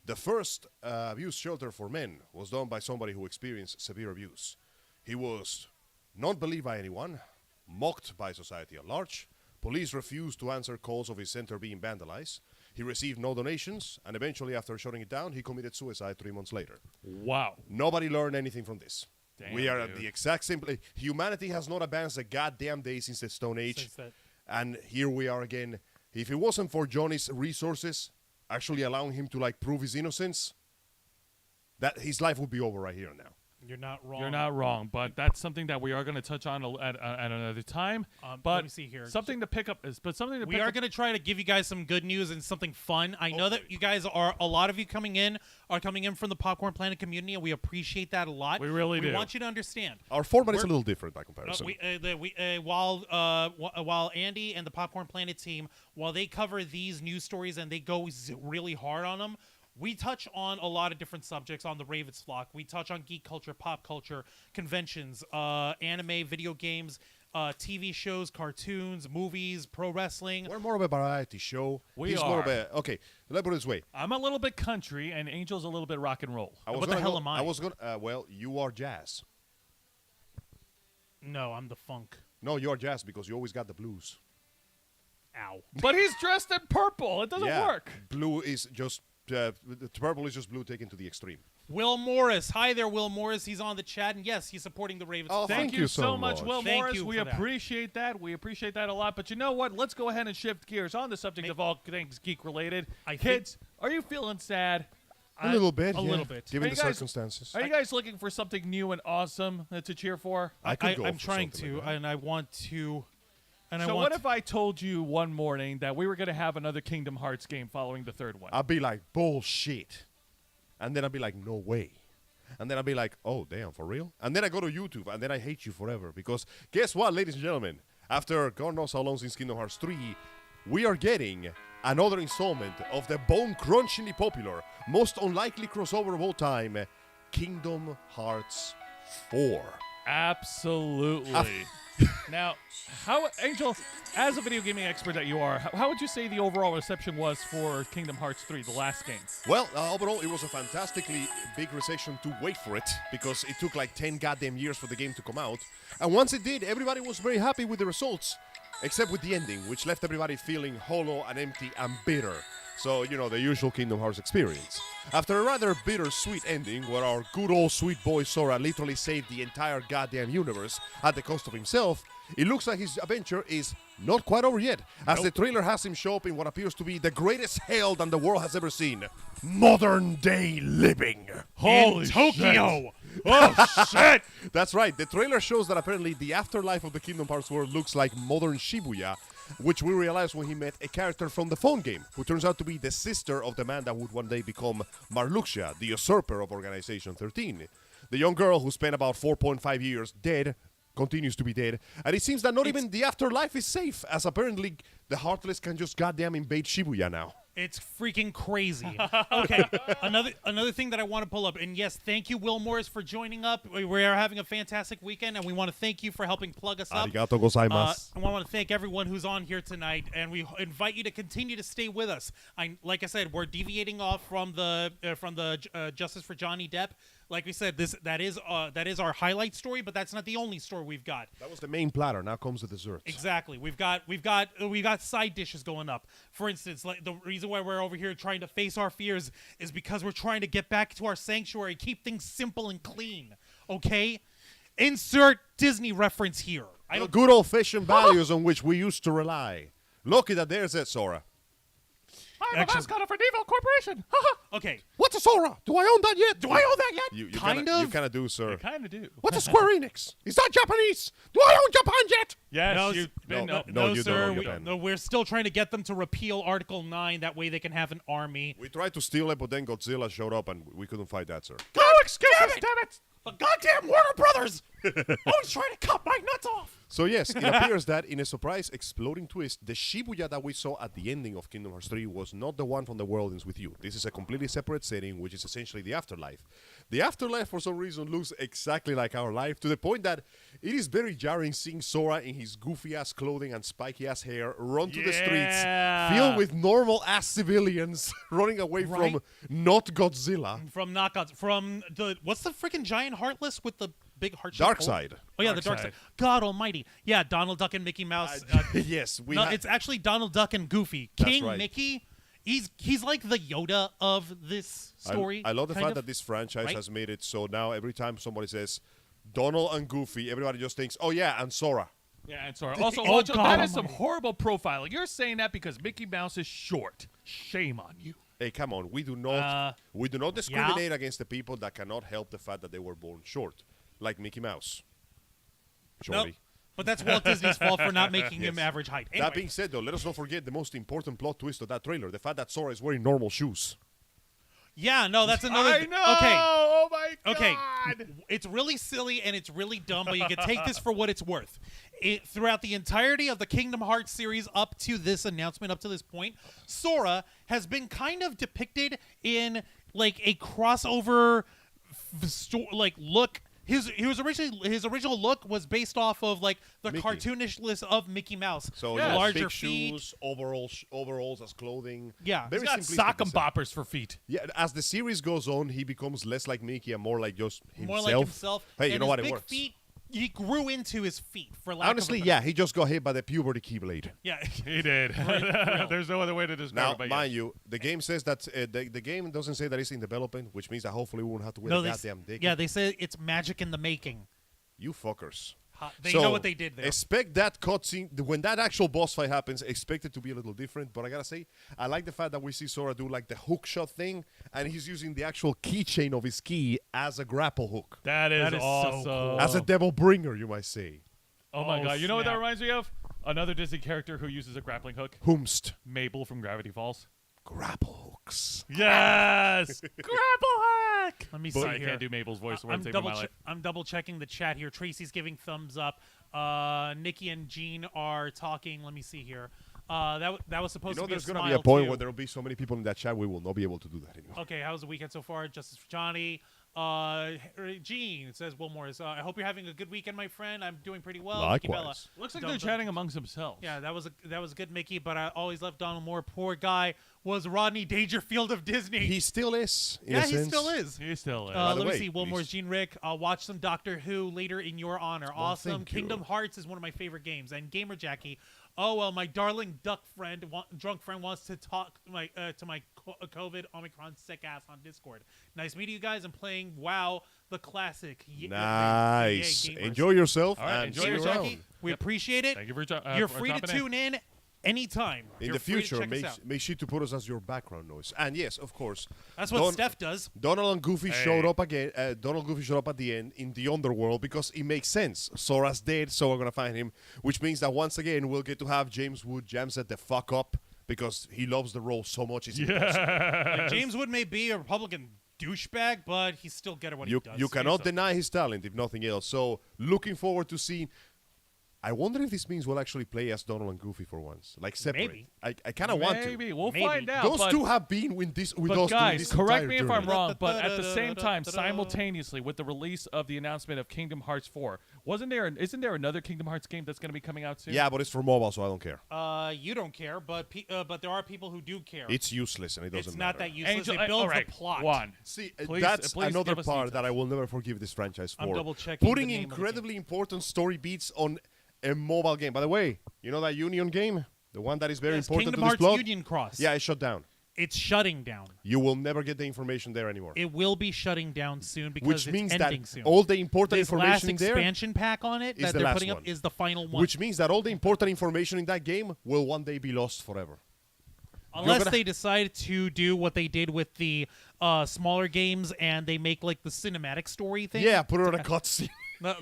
the first abuse shelter for men was done by somebody who experienced severe abuse. He was not believed by anyone, mocked by society at large. Police refused to answer calls of his center being vandalized. He received no donations, and eventually, after shutting it down, he committed suicide 3 months later. Wow. Nobody learned anything from this. Damn, we are at the exact same place. Humanity has not advanced a goddamn day since the Stone Age. And here we are again. If it wasn't for Johnny's resources, actually allowing him to prove his innocence, that his life would be over right here and now. You're not wrong. You're not wrong, but that's something that we are going to touch on at another time. But let me see here. Something to pick up is, but something to we are going to try to give you guys some good news and something fun. I know that you guys a lot of you coming in from the Popcorn Planet community, and we appreciate that a lot. We really do. We want you to understand. Our format is a little different by comparison. While Andy and the Popcorn Planet team, while they cover these news stories and they go really hard on them, we touch on a lot of different subjects on the Ravens Flock. We touch on geek culture, pop culture, conventions, anime, video games, TV shows, cartoons, movies, pro wrestling. We're more of a variety show. He's more of a, okay, let's put it this way. I'm a little bit country, and Angel's a little bit rock and roll. What the hell am I? I was going to, well, you are jazz. No, I'm the funk. No, you're jazz because you always got the blues. Ow. But he's dressed in purple. It doesn't work. Blue is just... the purple is just blue taken to the extreme. Will Morris. Hi there, Will Morris. He's on the chat, and yes, he's supporting the Ravens. Oh, thank you so much, Will Thank Morris. you We for that. appreciate that. We appreciate that a lot. But you know what? Let's go ahead and shift gears on the subject of all things geek-related. Kids, are you feeling sad? A little bit, A little bit. Given the guys- circumstances. Are you guys looking for something new and awesome to cheer for? I'm trying to, and I want to. So what if I told you one morning that we were going to have another Kingdom Hearts game following the third one? I'd be like, bullshit. And then I'd be like, no way. And then I'd be like, oh, damn, for real? And then I go to YouTube, and then I hate you forever. Because guess what, ladies and gentlemen? After God knows how long since Kingdom Hearts 3, we are getting another installment of the bone-crunchingly popular, most unlikely crossover of all time, Kingdom Hearts 4. Absolutely. Now, Angel, as a video gaming expert that you are, how would you say the overall reception was for Kingdom Hearts 3, the last game? Well, overall, it was a fantastically big reception to wait for it, because it took like 10 goddamn years for the game to come out. And once it did, everybody was very happy with the results, except with the ending, which left everybody feeling hollow and empty and bitter. So, the usual Kingdom Hearts experience. After a rather bittersweet ending, where our good old sweet boy Sora literally saved the entire goddamn universe at the cost of himself, it looks like his adventure is not quite over yet, as the trailer has him show up in what appears to be the greatest hell that the world has ever seen. Modern day living. Holy Tokyo. Oh, shit! That's right, the trailer shows that apparently the afterlife of the Kingdom Hearts world looks like modern Shibuya, which we realized when he met a character from the phone game, who turns out to be the sister of the man that would one day become Marluxia, the usurper of Organization 13. The young girl who spent about 4.5 years dead continues to be dead, and it seems that not even the afterlife is safe, as apparently the Heartless can just goddamn invade Shibuya now. It's freaking crazy. Okay, another thing that I want to pull up, and yes, thank you, Will Morris, for joining up. We are having a fantastic weekend, and we want to thank you for helping plug us up. Arigato gozaimasu. I want to thank everyone who's on here tonight, and we invite you to continue to stay with us. Like I said, we're deviating off from the Justice for Johnny Depp. Like we said, that is our highlight story, but that's not the only story we've got. That was the main platter. Now comes the dessert. Exactly. We've got side dishes going up. For instance, like the reason why we're over here trying to face our fears is because we're trying to get back to our sanctuary, keep things simple and clean. Okay? Insert Disney reference here. The good old-fashioned values on which we used to rely. Look at that. There's it, Sora. I'm a mascot of Redevo Corporation. Okay. What's a Sora? Do I own that yet? Do I own that yet? You Kind kinda, of. You kind of do, sir. You kind of do. What's a Square Enix? Is that Japanese? Do I own Japan yet? Yes, No, you've been. no. No, you don't sir. own Japan. We're still trying to get them to repeal Article 9. That way they can have an army. We tried to steal it, but then Godzilla showed up, and we couldn't fight that, sir. No excuses, damn it! The goddamn Warner Brothers! Always trying to cut my nuts off! So yes, it appears that in a surprise exploding twist, the Shibuya that we saw at the ending of Kingdom Hearts 3 was not the one from the World Ends With You. This is a completely separate setting, which is essentially the afterlife. The afterlife, for some reason, looks exactly like our life, to the point that it is very jarring seeing Sora in his goofy-ass clothing and spiky-ass hair run to the streets, filled with normal-ass civilians running away from not Godzilla. From knockouts. From the... What's the freaking giant Heartless with the big heart shape? Dark Side. Oh, yeah, the Dark Side. God almighty. Yeah, Donald Duck and Mickey Mouse. Yes, it's actually Donald Duck and Goofy. That's King right. Mickey, he's like the Yoda of this story. I love the kind fact of. that this franchise right? has made it so now every time somebody says Donald and Goofy, everybody just thinks, oh yeah, and Sora. Yeah, and sorry. Also, Oh, watch out, God that is some almighty. horrible profiling. You're saying that because Mickey Mouse is short. Shame on you. Hey, come on, we do not discriminate against the people that cannot help the fact that they were born short, like Mickey Mouse. Nope. Shorty. But that's Walt Disney's fault for not making him Yes. average height. That Anyway. being said, though, let us not forget the most important plot twist of that trailer: the fact that Sora is wearing normal shoes. Yeah, no, that's another. I know. Okay. Oh my God. Okay, it's really silly and it's really dumb, but you can take this for what it's worth. Throughout the entirety of the Kingdom Hearts series up to this announcement, up to this point, Sora has been kind of depicted in like a crossover look. His original look was based off of like the Mickey. cartoonishness of Mickey Mouse. So Yeah. larger thick feet. shoes, overalls as clothing. Yeah. very He's got simplistic sock and design. boppers for feet. Yeah, as the series goes on, he becomes less like Mickey and more like just himself. More like himself. Hey, and you know his what? It big works. Feet, he grew into his feet, for lack Honestly, of a yeah, he just got hit by the puberty keyblade. Yeah. He did. real. There's no other way to describe Now, it. But mind you, the game says that the game doesn't say that it's in development, which means that hopefully we won't have to wait a goddamn decade. Yeah, they say it's magic in the making. You fuckers. They So, know what they did there. Expect that cutscene when that actual boss fight happens. Expect it to be a little different. But I gotta say, I like the fact that we see Sora do like the hook shot thing, and he's using the actual keychain of his key as a grapple hook, that is so awesome. cool. as a devil bringer, you might say. Oh my Oh, God. You know what that snap. reminds me of? Another Disney character who uses a grappling hook. Whomst Mabel from Gravity Falls. grapple hooks. Yes. Grapple hook. Let me But see I here. can't do Mabel's voice. I'm Saving my life. double checking the chat here. Tracy's giving thumbs up. Nikki and Jean are talking. Let me see here. That was supposed You know, to be there's a gonna smile be a point too. where there'll be so many people in that chat we will not be able to do that anymore. Okay, how's the weekend so far? Justice for Johnny. Jean says Will Morris. I hope you're having a good weekend, my friend. I'm doing pretty well. Mickey Bella. Likewise. Looks like Don't- they're chatting amongst themselves. Yeah, that was good, Mickey. But I always loved Donald Moore. Poor guy was Rodney Dangerfield of Disney. He still is. In yeah, a he sense. still is. He still is. By the Let me way, see. Will he's- Moore's Gene Rick. I'll watch some Doctor Who later in your honor. Awesome. thank you. Kingdom Hearts is one of my favorite games. And Gamer Jackie. Oh well, my darling drunk friend wants to talk to my COVID Omicron sick ass on Discord. Nice meeting you guys. I'm playing WoW, the classic. Nice. Gamers. Enjoy yourself. All right, and enjoy see you yourself. around. We appreciate it. Thank you for You're for free to dropping tune in anytime. In You're the free to future, check us out. make sure to put us as your background noise. And yes, of course, That's what Steph does. Donald and Goofy Hey. showed up again. Donald and Goofy showed up at the end in the underworld because it makes sense. Sora's dead, so we're gonna find him, which means that once again we'll get to have James Wood jam set the fuck up because he loves the role so much. It's impossible. Like, James Wood may be a Republican douchebag, but he's still good at what he does. You cannot deny his talent, if nothing else. So looking forward to seeing. I wonder if this means we'll actually play as Donald and Goofy for once, like separate. Maybe. I kind of want to. Maybe we'll Maybe. find out. Those but, two have been with this. With but us doing guys, this correct entire me if journey. I'm wrong. But at the same time, simultaneously with the release of the announcement of Kingdom Hearts 4, isn't there another Kingdom Hearts game that's going to be coming out soon? Yeah, but it's for mobile, so I don't care. You don't care, but there are people who do care. It's useless and it doesn't It's matter. not that useless. Angel, it builds all right, the plot. Juan, See, please- that's please another give us part details. that I will never forgive this franchise for. I'm double-checking the Putting name of the incredibly important story beats on a mobile game. By the way, you know that Union game? The one that is very Yes, important Kingdom to this Hearts plot? Union Cross. Yeah, it's shut down. It's shutting down. You will never get the information there anymore. It will be shutting down soon because Which it's means that ending soon. all the important this last information in there, expansion pack on it is that the they're last putting one. up is the final one. which means that all the important information in that game will one day be lost forever. Unless gonna- they decide to do what they did with the smaller games and they make like the cinematic story thing. Yeah, put it on a cutscene.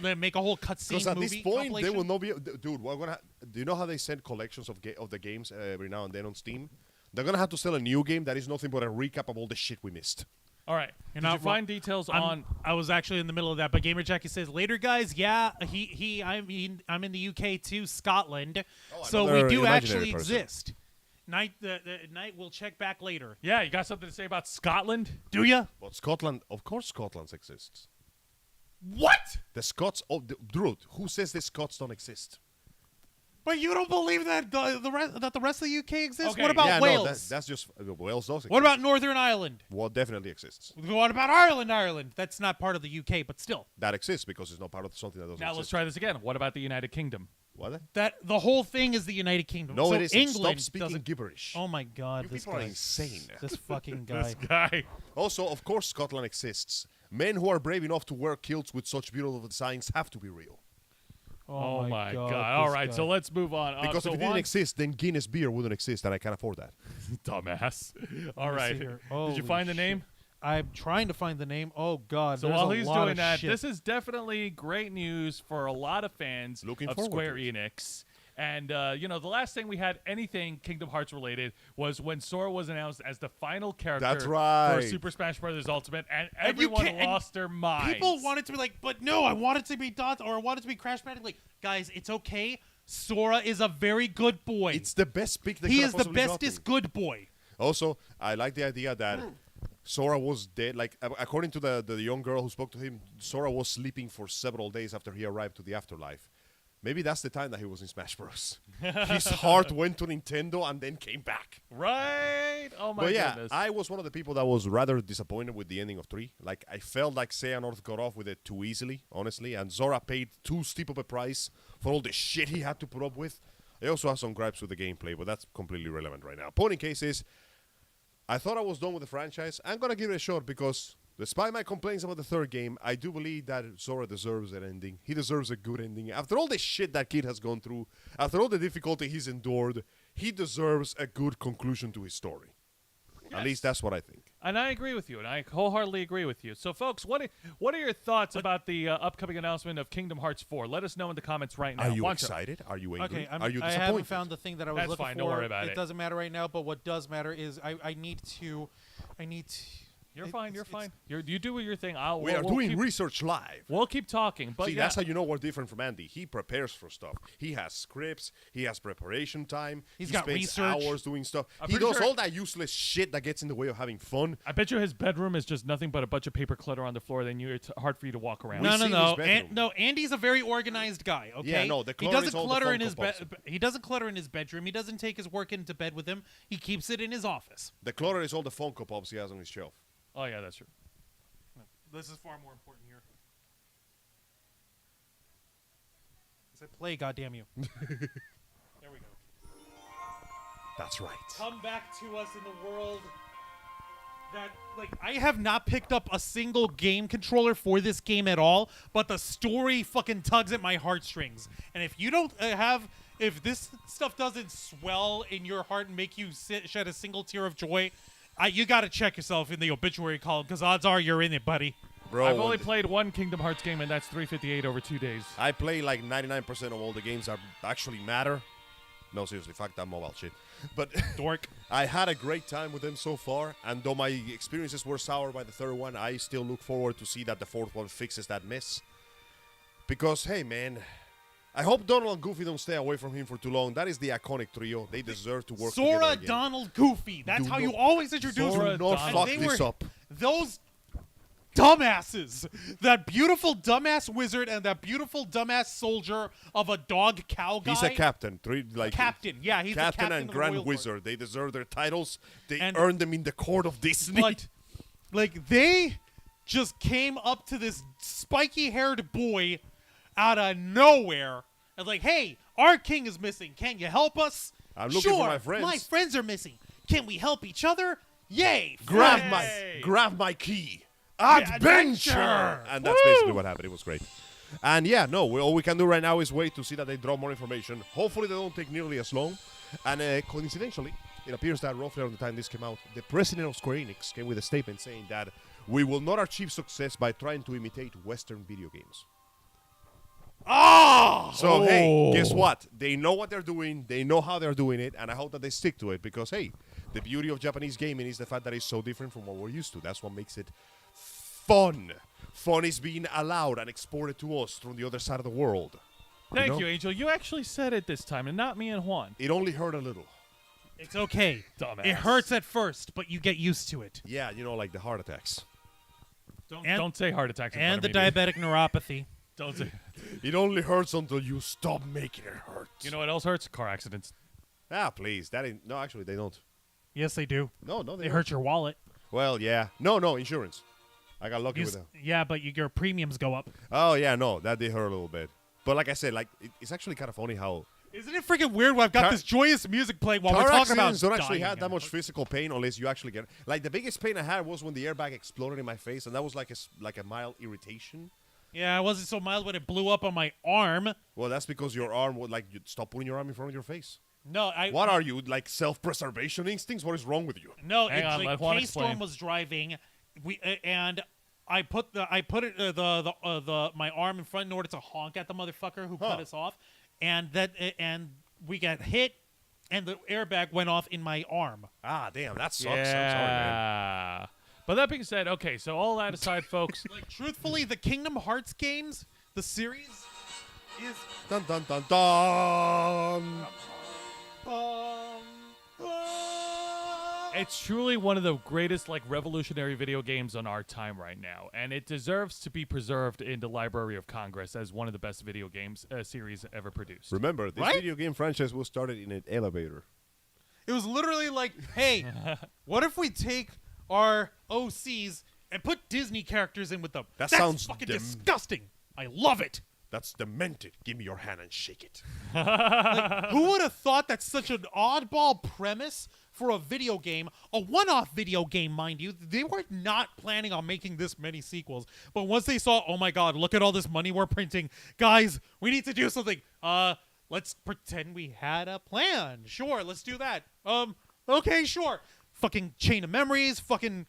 They make a whole cutscene Because at movie this point, they compilation. will not be. Dude, we're gonna. Do you know how they send collections of the games every now and then on Steam? They're gonna have to sell a new game that is nothing but a recap of all the shit we missed. All right. You're Did not you find details on? I was actually in the middle of that, but Gamer Jackie says later, guys. Yeah, I'm in the UK too, Scotland. So we another do imaginary actually person. exist. The night we'll check back later. Yeah, you got something to say about Scotland? Do ya? But Scotland, of course, Scotland exists. What? The Scots. Oh, dude, who says the Scots don't exist? But you don't believe that the rest of the UK exists? Okay. What about yeah, Wales? no, that's just Wales does exist. What about Northern Ireland? What definitely exists? What about Ireland? Ireland. That's not part of the UK, but still. That exists because it's not part of something that doesn't Now exist. let's try this again. What about the United Kingdom? What? That the whole thing is the United Kingdom. No, so it isn't. England Stop speaking doesn't. gibberish. Oh my God! You This people are guy. insane. This fucking guy. This guy. Also, of course, Scotland exists. Men who are brave enough to wear kilts with such beautiful designs have to be real. Oh my God. All right, so let's move on. Because so if it didn't Juan- exist, then Guinness beer wouldn't exist, and I can't afford that. dumbass. All me right. see here. Did you Holy find the name? I'm trying to find the name. Oh God! So there's while a he's lot doing of that, shit. this is definitely great news for a lot of fans Looking of forward Square to it. Enix. And, the last thing we had anything Kingdom Hearts related was when Sora was announced as the final character That's right. for Super Smash Bros. Ultimate, and And you everyone can't- and lost their minds. People wanted to be like, but no, I want it to be Dot or I want it to be Crash Bandicoot. Like, guys, it's okay. Sora is a very good boy. It's the best pick they he could is have the possibly gotten. bestest good boy. Also, I like the idea that Sora was dead. Like, according to the young girl who spoke to him, Sora was sleeping for several days after he arrived to the afterlife. Maybe that's the time that he was in Smash Bros. His heart went to Nintendo and then came back. Right? Oh, my But yeah, goodness. I was one of the people that was rather disappointed with the ending of 3. Like, I felt like Xehanort got off with it too easily, honestly, and Zora paid too steep of a price for all the shit he had to put up with. I also have some gripes with the gameplay, but that's completely irrelevant right now. Point in case is, I thought I was done with the franchise. I'm going to give it a shot because, despite my complaints about the third game, I do believe that Zora deserves an ending. He deserves a good ending. After all the shit that kid has gone through, after all the difficulty he's endured, he deserves a good conclusion to his story. At least that's what I think. And I agree with you, and I wholeheartedly agree with you. So, folks, what are your thoughts about the upcoming announcement of Kingdom Hearts 4? Let us know in the comments right now. Are you Juancho. excited? Are you angry? Okay, Are you I disappointed? haven't found the thing that I was That's looking fine, for. don't worry about it. It doesn't matter right now, but what does matter is I need to. You're fine. You're fine. You do your thing. We are doing research live. We'll keep talking. But See, yeah, that's how you know we're different from Andy. He prepares for stuff. He has scripts. He has preparation time. He's he got spends research. hours doing stuff. I'm He pretty does sure- all that useless shit that gets in the way of having fun. I bet you his bedroom is just nothing but a bunch of paper clutter on the floor. Then it's hard for you to walk around. We No, see no. his bedroom. No, Andy's a very organized guy. Okay. Yeah, no, the he clutter doesn't is all the clutter in Funko his Pops. He doesn't clutter in his bedroom. He doesn't take his work into bed with him. He keeps it in his office. The clutter is all the Funko Pops he has on his shelf. Oh yeah, that's true. This is far more important here. I said play, goddamn you. There we go. That's right. come back to us in the world that, like, I have not picked up a single game controller for this game at all, but the story fucking tugs at my heartstrings. And if you don't if this stuff doesn't swell in your heart and make you shed a single tear of joy, you got to check yourself in the obituary column, because odds are you're in it, buddy. Bro, I've only played one Kingdom Hearts game, and that's 358 over 2 days. I play like 99% of all the games that actually matter. No, seriously, fuck that mobile shit. But Dork. I had a great time with them so far, and though my experiences were sour by the third one, I still look forward to see that the fourth one fixes that miss. Because, hey, man, I hope Donald and Goofy don't stay away from him for too long. That is the iconic trio. They deserve to work together Sora, again. Donald, Goofy. That's Do how not- you always introduce Sora, them. Do not Donald. fuck And they this were- up. Those dumbasses. That beautiful dumbass wizard and that beautiful dumbass soldier of a dog cow guy. He's a captain. Captain. Yeah, he's Captain the captain and of the Grand Royal Guard. Wizard. They deserve their titles. They And- earned them in the court of Disney. But, like, they just came up to this spiky-haired boy out of nowhere and like, hey, our king is missing. Can you help us? I'm looking sure, for my friends. My friends are missing. Can we help each other? Yay! grab friends. my key. Adventure! Adventure! And that's basically what happened. It was great. And yeah, no, all we can do right now is wait to see that they drop more information. Hopefully they don't take nearly as long. And coincidentally, it appears that roughly around the time this came out, the president of Square Enix came with a statement saying that we will not achieve success by trying to imitate Western video games. Oh! So, hey, guess what? They know what they're doing. They know how they're doing it. And I hope that they stick to it because, hey, the beauty of Japanese gaming is the fact that it's so different from what we're used to. That's what makes it fun. Fun is being allowed and exported to us from the other side of the world. Thank know? you, Angel. You actually said it this time, and not me and Juan. It only hurt a little. It's okay. Dumbass. It hurts at first, but you get used to it. Yeah, you know, like the heart attacks. Don't say heart attacks. in And the front of me, dude. diabetic neuropathy. Don't say. It only hurts until you stop making it hurt. You know what else hurts? Car accidents. Ah, please. That ain't. No, actually, they don't. Yes, they do. No, they They don't. hurt your wallet. Well, yeah. No, insurance. I got lucky with that. Yeah, but your premiums go up. Oh, yeah, no, that did hurt a little bit. But like I said, like it's actually kind of funny how Isn't it freaking weird when I've got Car- this joyous music playing while car we're talking about accidents don't actually dying have that and- much physical pain unless you actually get it. Like the biggest pain I had was when the airbag exploded in my face, and that was like a mild irritation. Yeah, it wasn't so mild when it blew up on my arm. Well, that's because your arm would like you stop putting your arm in front of your face. No, What are you, like self-preservation instincts? What is wrong with you? No, Hang on, let Juan K-Storm explain. was driving. And I put my arm in front in order to honk at the motherfucker who cut us off, and we got hit, and the airbag went off in my arm. Ah, damn, that sucks. Yeah. I'm sorry, man. But that being said, okay, so all that aside, folks, Like, truthfully, the Kingdom Hearts games, the series, is Dun dun dun dun. it's truly one of the greatest, like, revolutionary video games on our time right now, and it deserves to be preserved in the Library of Congress as one of the best video games series ever produced. Remember, this Right? video game franchise was started in an elevator. It was literally like, hey, what if we take our OCs and put Disney characters in with them? That That's sounds fucking dem- disgusting. I love it. That's demented. Give me your hand and shake it. Who would have thought that's such an oddball premise for a video game, a one-off video game, mind you? They were not planning on making this many sequels, but once they saw, oh my god, look at all this money we're printing, guys, we need to do something. Let's pretend we had a plan. Sure, let's do that. Okay, sure. Fucking Chain of Memories, fucking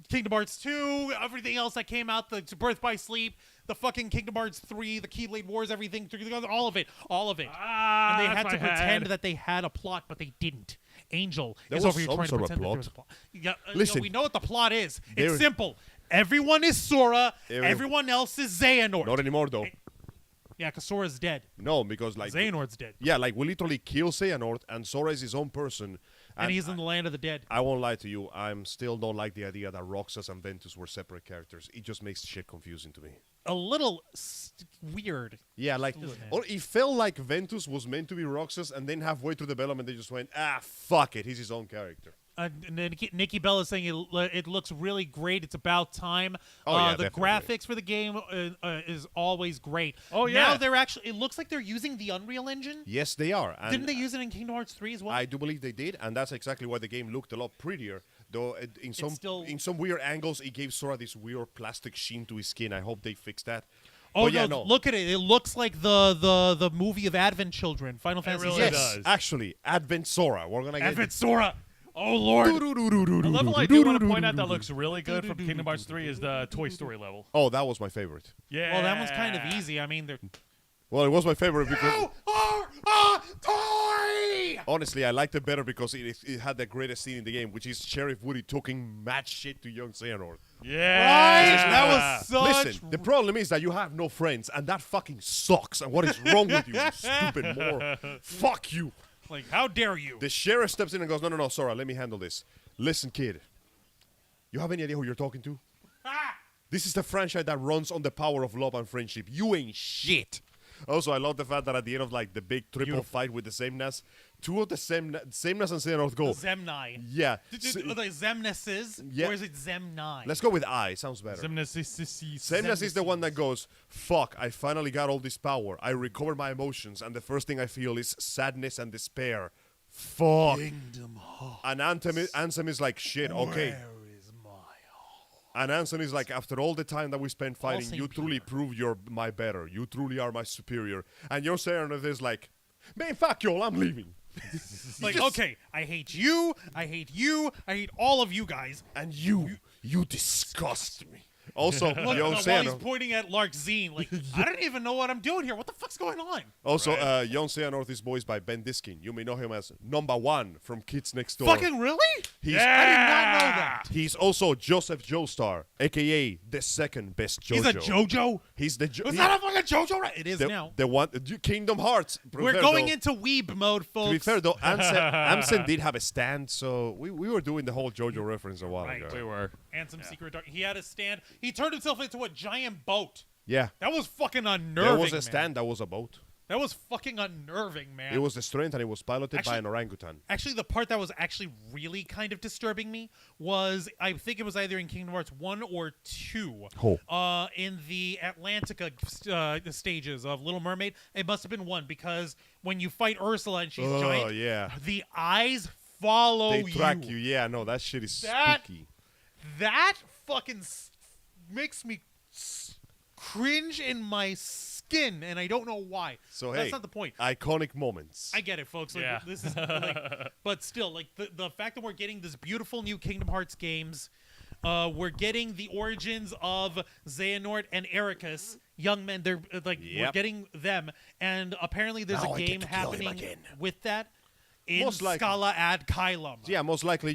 Kingdom Hearts 2, everything else that came out, the Birth by Sleep, the fucking Kingdom Hearts 3, the Keyblade Wars, everything, all of it. And they had to pretend that they had a plot, but they didn't. Angel There is was over here some trying to sort of pretend that plot. there was a plot. Yeah, Listen. we know what the plot is. There- It's simple. Everyone is Sora. Every- Everyone else is Xehanort. Not anymore, though. Yeah, because Sora's dead. No, because like Xehanort's dead. yeah, like we literally kill Xehanort, and Sora is his own person. And he's in the land of the dead. I won't lie to you. I'm still don't like the idea that Roxas and Ventus were separate characters. It just makes shit confusing to me. A little weird. Yeah, like it felt like Ventus was meant to be Roxas, and then halfway through development they just went, fuck it, he's his own character. Nikki Bella is saying it looks really great. It's about time. Oh, yeah, the definitely. graphics for the game is always great. Oh, yeah. Now they're actually. It looks like they're using the Unreal Engine. Yes, they are. And Didn't they use it in Kingdom Hearts 3 as well? I do believe they did, and that's exactly why the game looked a lot prettier. Though in some weird angles, it gave Sora this weird plastic sheen to his skin. I hope they fixed that. Oh But no, yeah, no! Look at it. It looks like the movie of Advent Children, Final Fantasy really VI. Yes, does. actually, Advent Sora. We're gonna get Advent Sora. Oh Lord. The level I do want to point out that looks really good from Kingdom Hearts 3 is the Toy Story level. Oh, that was my favorite. Yeah. Well, that one's kind of easy. I mean, they're. Well, it was my favorite because You are a toy. honestly, I liked it better because it had the greatest scene in the game, which is Sheriff Woody talking mad shit to young Xehanort. Yeah. Right? That was such. Listen, the problem is that you have no friends, and that fucking sucks. And what is wrong with you, you stupid moron? Fuck you. Like, how dare you? The sheriff steps in and goes, no, Sora, let me handle this. Listen, kid, you have any idea who you're talking to? Ah! This is the franchise that runs on the power of love and friendship. You ain't shit. Also, I love the fact that at the end of like the big triple fight with the Sameness, two of the Sameness and Xehanort go, Zemni. yeah. Like Zemnesses? Yeah. Or is it Zemni? Let's go with I. Sounds better. Sameness is the one that goes, fuck, I finally got all this power. I recovered my emotions, and the first thing I feel is sadness and despair. Fuck. Kingdom Hearts. And Ansem is like, shit, okay. Where is my home? And Ansem is like, after all the time that we spent fighting, Saint you truly prove you're my better. You truly are my superior. And your Xehanort is like, man, fuck y'all, I'm leaving. Like, okay, I hate you, I hate you, I hate all of you guys. And you disgust me. Also, Look, young while he's Xehanort. pointing at Lark Zine, like, I don't even know what I'm doing here. What the fuck's going on? Also, young Xehanort is voiced by Ben Diskin. You may know him as number 1 from Kids Next Door. Fucking really? He's, I did not know that. He's also Joseph Joestar, a.k.a. the second best JoJo. He's a JoJo? He's the Was that a fucking JoJo? Right? It is the, now. the one, Kingdom Hearts. We're going into weeb mode, folks. To be fair, though, Ansem did have a stand, so we were doing the whole JoJo reference a while Right. ago. We were. Ansem Secret Dark. He had a stand. He turned himself into a giant boat. Yeah. That was fucking unnerving, There was a man. stand that was a boat. That was fucking unnerving, man. It was the strength, and it was piloted by Actually- an orangutan. Actually, the part that was actually really kind of disturbing me was, I think it was either in Kingdom Hearts 1 or 2. In the Atlantica stages of Little Mermaid. It must have been 1, because when you fight Ursula and she's giant, yeah. the eyes follow They track you. Yeah, no, that shit is spooky. That fucking makes me cringe in my skin, and I don't know why. So that's hey, not the point. iconic moments. I get it, folks. Like, Yeah. this is, like, but still, like the fact that we're getting this beautiful new Kingdom Hearts games, we're getting the origins of Xehanort and Ericus, young men. They're like we're Yep. getting them, and apparently there's Now a I get game to kill him happening again. with that in Most likely. Scala ad Kylum. Yeah, most likely,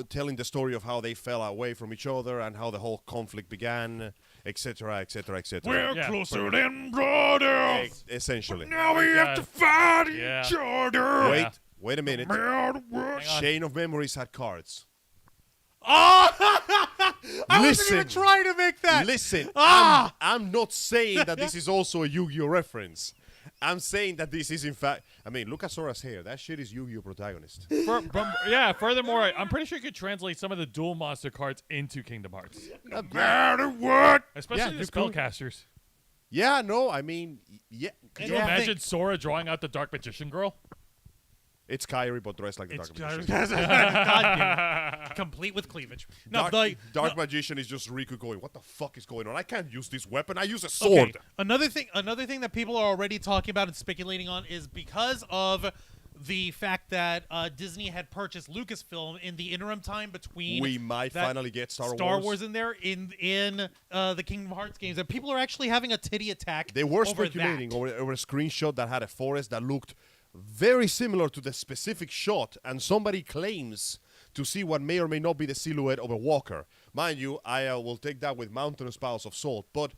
telling the story of how they fell away from each other and how the whole conflict began, etc., etc., etc. We're Yeah. closer than brothers. Essentially. Now we have to fight Yeah. each other. Wait a minute. Man, Hang on. Chain of Memories had cards. I wasn't Listen. even trying to make that. Listen, Ah! I'm not saying that this is also a Yu-Gi-Oh reference. I'm saying that this is, in fact... I mean, look at Sora's hair. That shit is Yu-Gi-Oh protagonist. Furthermore, I'm pretty sure you could translate some of the dual monster cards into Kingdom Hearts. No matter what. Especially Yeah, the you could. spellcasters. Yeah, no, I mean... Yeah. Could you Yeah. imagine Sora drawing out the Dark Magician Girl? It's Kairi, but dressed like the It's Dark Magician. God damn it. Complete with cleavage. No, Dark Magician is just Riku going, what the fuck is going on? I can't use this weapon. I use a sword. Okay. Another thing that people are already talking about and speculating on is because of the fact that Disney had purchased Lucasfilm in the interim time between We might that finally get Star Wars Wars in there in the Kingdom Hearts games, and people are actually having a titty attack. They were over speculating that. over a screenshot that had a forest that looked very similar to the specific shot, and somebody claims to see what may or may not be the silhouette of a walker. Mind you, I will take that with mountainous piles of salt, but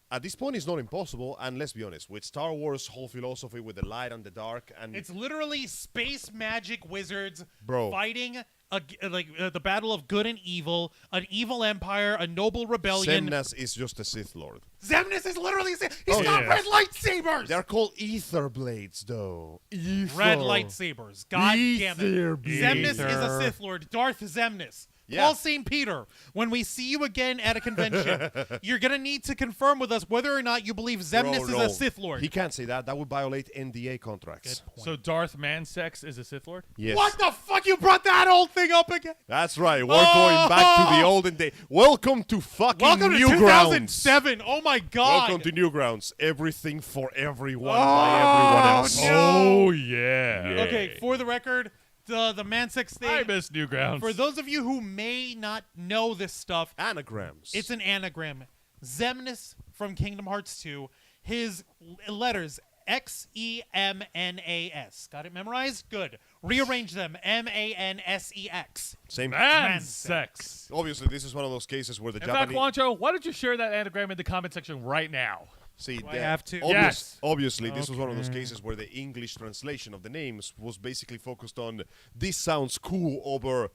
at this point it's not impossible, and let's be honest, with Star Wars' whole philosophy with the light and the dark, and It's literally space magic wizards Bro. fighting the battle of good and evil, an evil empire, a noble rebellion. Xemnas is just a Sith Lord. Xemnas is literally he's got red lightsabers. They're called ether blades, though. Red lightsabers. God damn it. Xemnas is a Sith Lord. Darth Xemnas. Yeah. Paul St. Peter, when we see you again at a convention, you're going to need to confirm with us whether or not you believe Xemnas is a Sith Lord. He can't say that. That would violate NDA contracts. So Darth Mansex is a Sith Lord? Yes. What the fuck? You brought that old thing up again? That's right. We're going back to the olden days. Welcome to fucking Welcome to Newgrounds. 2007. Oh my God. Welcome to Newgrounds. Everything for everyone by everyone else. no. Oh, yeah. Okay, for the record, the Mansex thing. I miss Newgrounds. For those of you who may not know this stuff, Anagrams. it's an anagram. Xemnas from Kingdom Hearts 2, his letters Xemnas. Got it memorized? Good. Rearrange them. Mansex. Same. Mansex. Obviously, this is one of those cases where the In fact, Japanese... Juancho, why don't you share that anagram in the comment section right now? See, I have to? Yes. Obviously, this was one of those cases where the English translation of the names was basically focused on this sounds cool over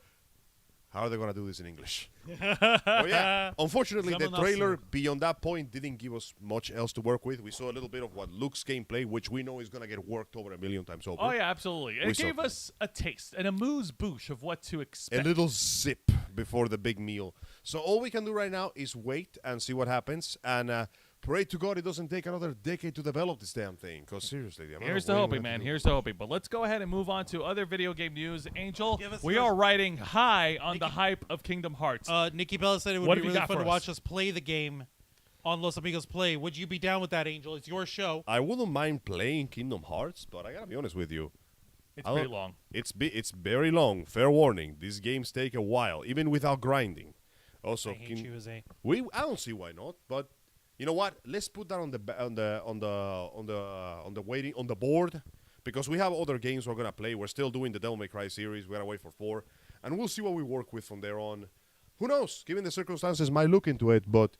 how are they going to do this in English? Well, yeah. Unfortunately, the trailer beyond that point didn't give us much else to work with. We saw a little bit of what looks gameplay, which we know is going to get worked over 1,000,000 times over. Oh, yeah, absolutely. And it gave us a taste and a amuse-bouche of what to expect. A little zip before the big meal. So all we can do right now is wait and see what happens. And pray to God it doesn't take another decade to develop this damn thing. Because seriously, the amount Here's of to waiting hoping, we have man. to do. Here's to hoping. But let's go ahead and move on to other video game news. Angel, Give us we yours. are riding high on the hype of Kingdom Hearts. Nikki Bella said it would What be have you really got fun for to us? watch us play the game on Los Amigos Play. Would you be down with that, Angel? It's your show. I wouldn't mind playing Kingdom Hearts, but I gotta be honest with you. It's pretty long. It's very long. Fair warning. These games take a while, even without grinding. Also, I hate you as a... I don't see why not. But you know what? Let's put that on the board, because we have other games we're gonna play. We're still doing the Devil May Cry series. We gotta wait for 4, and we'll see what we work with from there on. Who knows? Given the circumstances, might look into it. But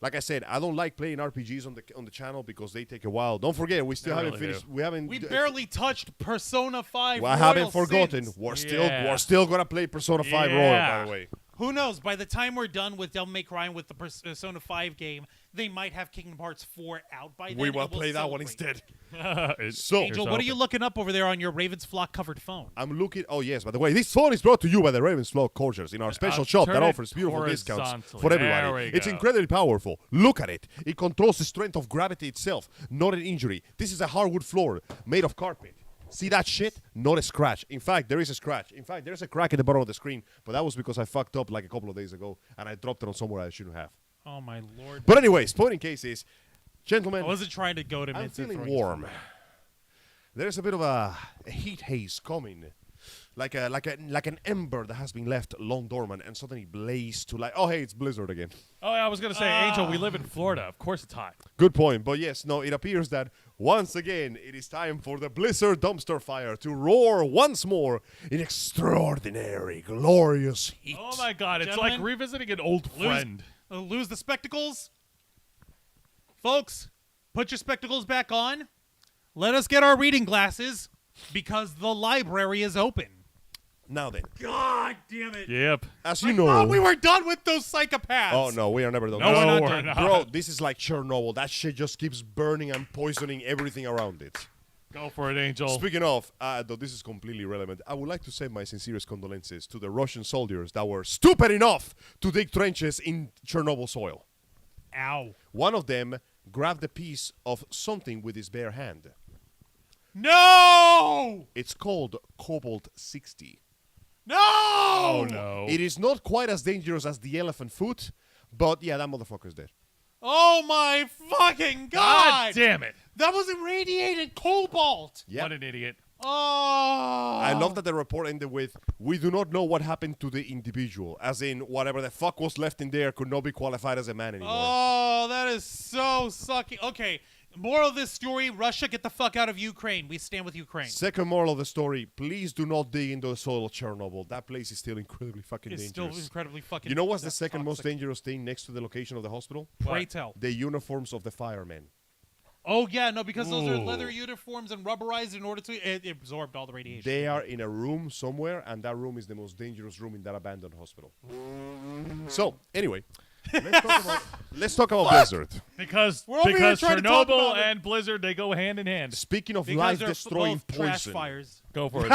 like I said, I don't like playing RPGs on the channel because they take a while. Don't forget, we still They haven't really finished. We haven't. We barely touched Persona 5 Well, I haven't Royal forgotten. Sins. We're still gonna play Persona 5 Royal, by the way. Who knows? By the time we're done with Devil May Cry and with the Persona 5 game, they might have Kingdom Hearts 4 out by then. We will and we'll play that one celebrate. instead. So, Angel, what are you looking up over there on your Raven's Flock covered phone? I'm looking. Oh yes, by the way, this phone is brought to you by the Raven's Flock Cultures in our special shop turn that it offers beautiful discounts horizontally. for There everybody. we It's go. incredibly powerful. Look at it. It controls the strength of gravity itself, not an injury. This is a hardwood floor made of carpet. See that shit? Not a scratch. In fact, there is a scratch. In fact, there's a crack in the bottom of the screen, but that was because I fucked up like a couple of days ago and I dropped it on somewhere I shouldn't have. Oh, my Lord. But anyways, point in case is, gentlemen, I wasn't trying to go to I'm Minton feeling throwing warm. There's a bit of a heat haze coming, like an ember that has been left long dormant and suddenly blazed to life. Oh, hey, it's blizzard again. Oh, yeah, I was going to say, Angel, we live in Florida. Of course it's hot. Good point. But yes, no, it appears that once again it is time for the blizzard dumpster fire to roar once more in extraordinary, glorious heat. Oh, my God. It's Gentlemen, like revisiting an old friend. Lose the spectacles. Folks, put your spectacles back on. Let us get our reading glasses because the library is open. Now then, God damn it. Yep. as you I know, thought we were done with those psychopaths. oh no, we are never done. No, we're not Bro, done. Bro, this is like Chernobyl. That shit just keeps burning and poisoning everything around it. Go for it, Angel. Speaking of, though this is completely irrelevant, I would like to send my sincerest condolences to the Russian soldiers that were stupid enough to dig trenches in Chernobyl soil. Ow. One of them grabbed a piece of something with his bare hand. No! It's called Cobalt 60. No! Oh, no. It is not quite as dangerous as the elephant foot, but yeah, that motherfucker's dead. Oh my fucking God God! damn it. That was irradiated cobalt. Yeah. What an idiot. Oh! I love that the report ended with, we do not know what happened to the individual, as in whatever the fuck was left in there could not be qualified as a man anymore. Oh, that is so sucky. Okay, moral of this story, Russia, get the fuck out of Ukraine. We stand with Ukraine. Second moral of the story, please do not dig into the soil of Chernobyl. That place is still incredibly fucking It's dangerous. still incredibly fucking You know what's the toxic. second most dangerous thing next to the location of the hospital? Pray tell. The uniforms of the firemen. Oh yeah, no, because those are Ooh. leather uniforms and rubberized in order to it absorbed all the radiation. They are in a room somewhere, and that room is the most dangerous room in that abandoned hospital. So, anyway, let's talk about Blizzard. Because We're over here trying to talk Chernobyl about it. and Blizzard, they go hand in hand. Speaking of because they're life-destroying both trash poison. fires. Go for it.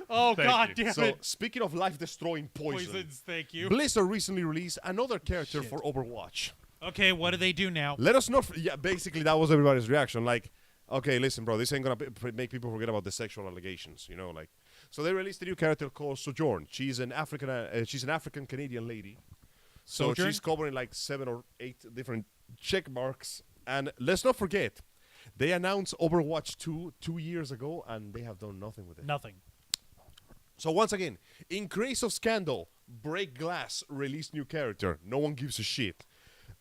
Oh Thank god you. damn So, it! speaking of life-destroying poison, Poisons, thank you. Blizzard recently released another character for Overwatch. Okay, what do they do now? Let us not. Yeah, basically that was everybody's reaction. Like, okay, listen, bro, this ain't gonna make people forget about the sexual allegations. You know, like. So they released a new character called Sojourn. She's an African Canadian lady. So Sojourn? she's covering like 7 or 8 different check marks. And let's not forget, they announced Overwatch 2 years ago, and they have done nothing with it. Nothing. So once again, in case of scandal, Break Glass released new character. No one gives a shit.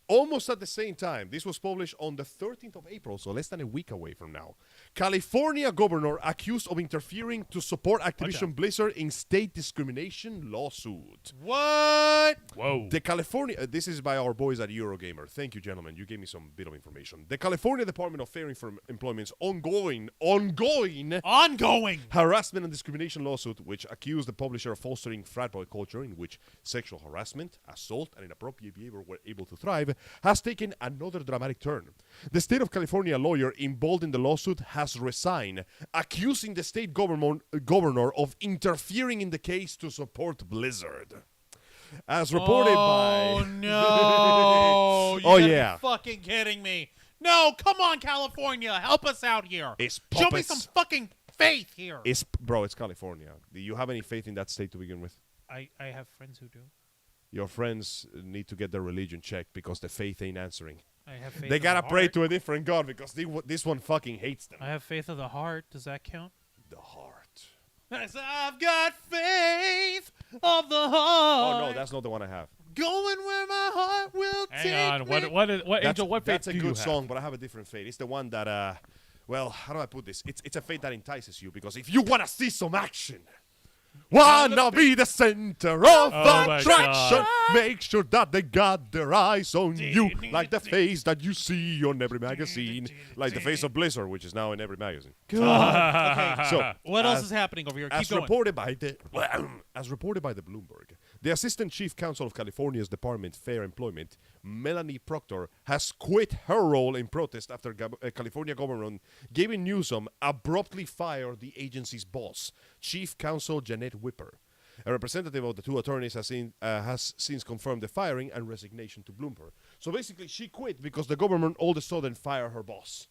Almost at the same time, this was published on the 13th of April, so less than a week away from now. California governor accused of interfering to support Activision Blizzard in state discrimination lawsuit. What? Whoa. The California, this is by our boys at Eurogamer. Thank you, gentlemen. You gave me some bit of information. The California Department of Fair Employment's ongoing harassment and discrimination lawsuit, which accused the publisher of fostering frat boy culture in which sexual harassment, assault, and inappropriate behavior were able to thrive, has taken another dramatic turn. The state of California lawyer involved in the lawsuit has resigned, accusing the state governor of interfering in the case to support Blizzard. As reported Oh by... no! You Oh, gotta yeah. be fucking kidding me! No, come on, California, help us out here. It's Show me puppets. some fucking faith here. Bro, it's California. Do you have any faith in that state to begin with? I have friends who do. Your friends need to get their religion checked because the faith ain't answering. I have faith. They of gotta the pray heart. to a different God because this one fucking hates them. I have faith of the heart. Does that count? The heart. I've got faith of the heart. Oh no, that's not the one I have. Going where my heart will take Hang on. me. What Angel? What faith That's a do you good have? song, but I have a different faith. It's the one that, well, how do I put this? It's a faith that entices you because if you wanna see some action, wanna be the center of Oh my attraction, God. make sure that they got their eyes on you, like the face that you see on every magazine, like the face of Blizzard, which is now in every magazine. Okay. So, What else as- is happening over here? Keep As going. reported by the Bloomberg, the Assistant Chief Counsel of California's Department of Fair Employment, Melanie Proctor, has quit her role in protest after California Governor Gavin Newsom abruptly fired the agency's boss, Chief Counsel Jeanette Whipper. A representative of the two attorneys has since confirmed the firing and resignation to Bloomberg. So basically, she quit because the government all of a sudden fired her boss.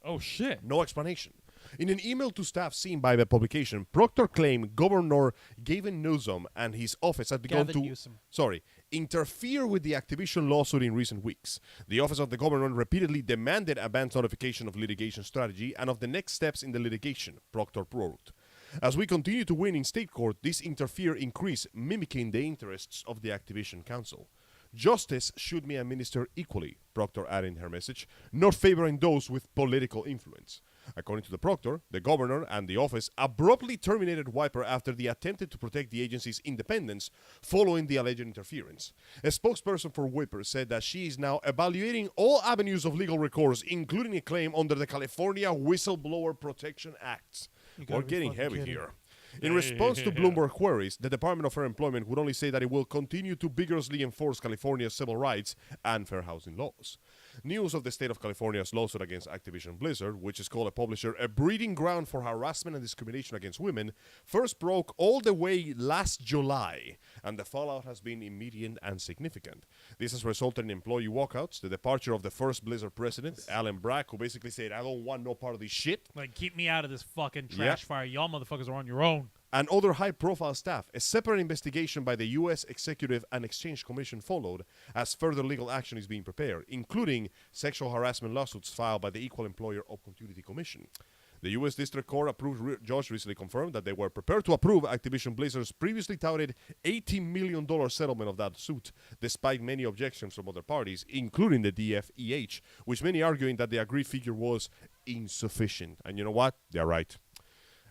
Oh shit. No explanation. In an email to staff seen by the publication, Proctor claimed Governor Gavin Newsom and his office had begun Gavin to Newsom. interfere with the Activision lawsuit in recent weeks. The office of the governor repeatedly demanded advance notification of litigation strategy and of the next steps in the litigation, Proctor wrote. As we continue to win in state court, this increase, mimicking the interests of the Activision Council. Justice should be administered equally, Proctor added in her message, not favoring those with political influence. According to the Proctor, the governor and the office abruptly terminated Wiper after they attempted to protect the agency's independence following the alleged interference. A spokesperson for Wiper said that she is now evaluating all avenues of legal recourse, including a claim under the California Whistleblower Protection Act. We're getting heavy here. In response to Bloomberg queries, the Department of Fair Employment would only say that it will continue to vigorously enforce California's civil rights and fair housing laws. News of the state of California's lawsuit against Activision Blizzard, which is called a publisher a breeding ground for harassment and discrimination against women, first broke all the way last July, and the fallout has been immediate and significant. This has resulted in employee walkouts, the departure of the first Blizzard president, Alan Brack, who basically said, I don't want no part of this shit, Like, keep me out of this fucking trash fire. Y'all motherfuckers are on your own. and other high-profile staff. A separate investigation by the U.S. Executive and Exchange Commission followed as further legal action is being prepared, including sexual harassment lawsuits filed by the Equal Employer Opportunity Commission. The U.S. District Court approved judge recently confirmed that they were prepared to approve Activision Blizzard's previously touted $18 million settlement of that suit, despite many objections from other parties, including the DFEH, which many arguing that the agreed figure was insufficient. And you know what? They're right.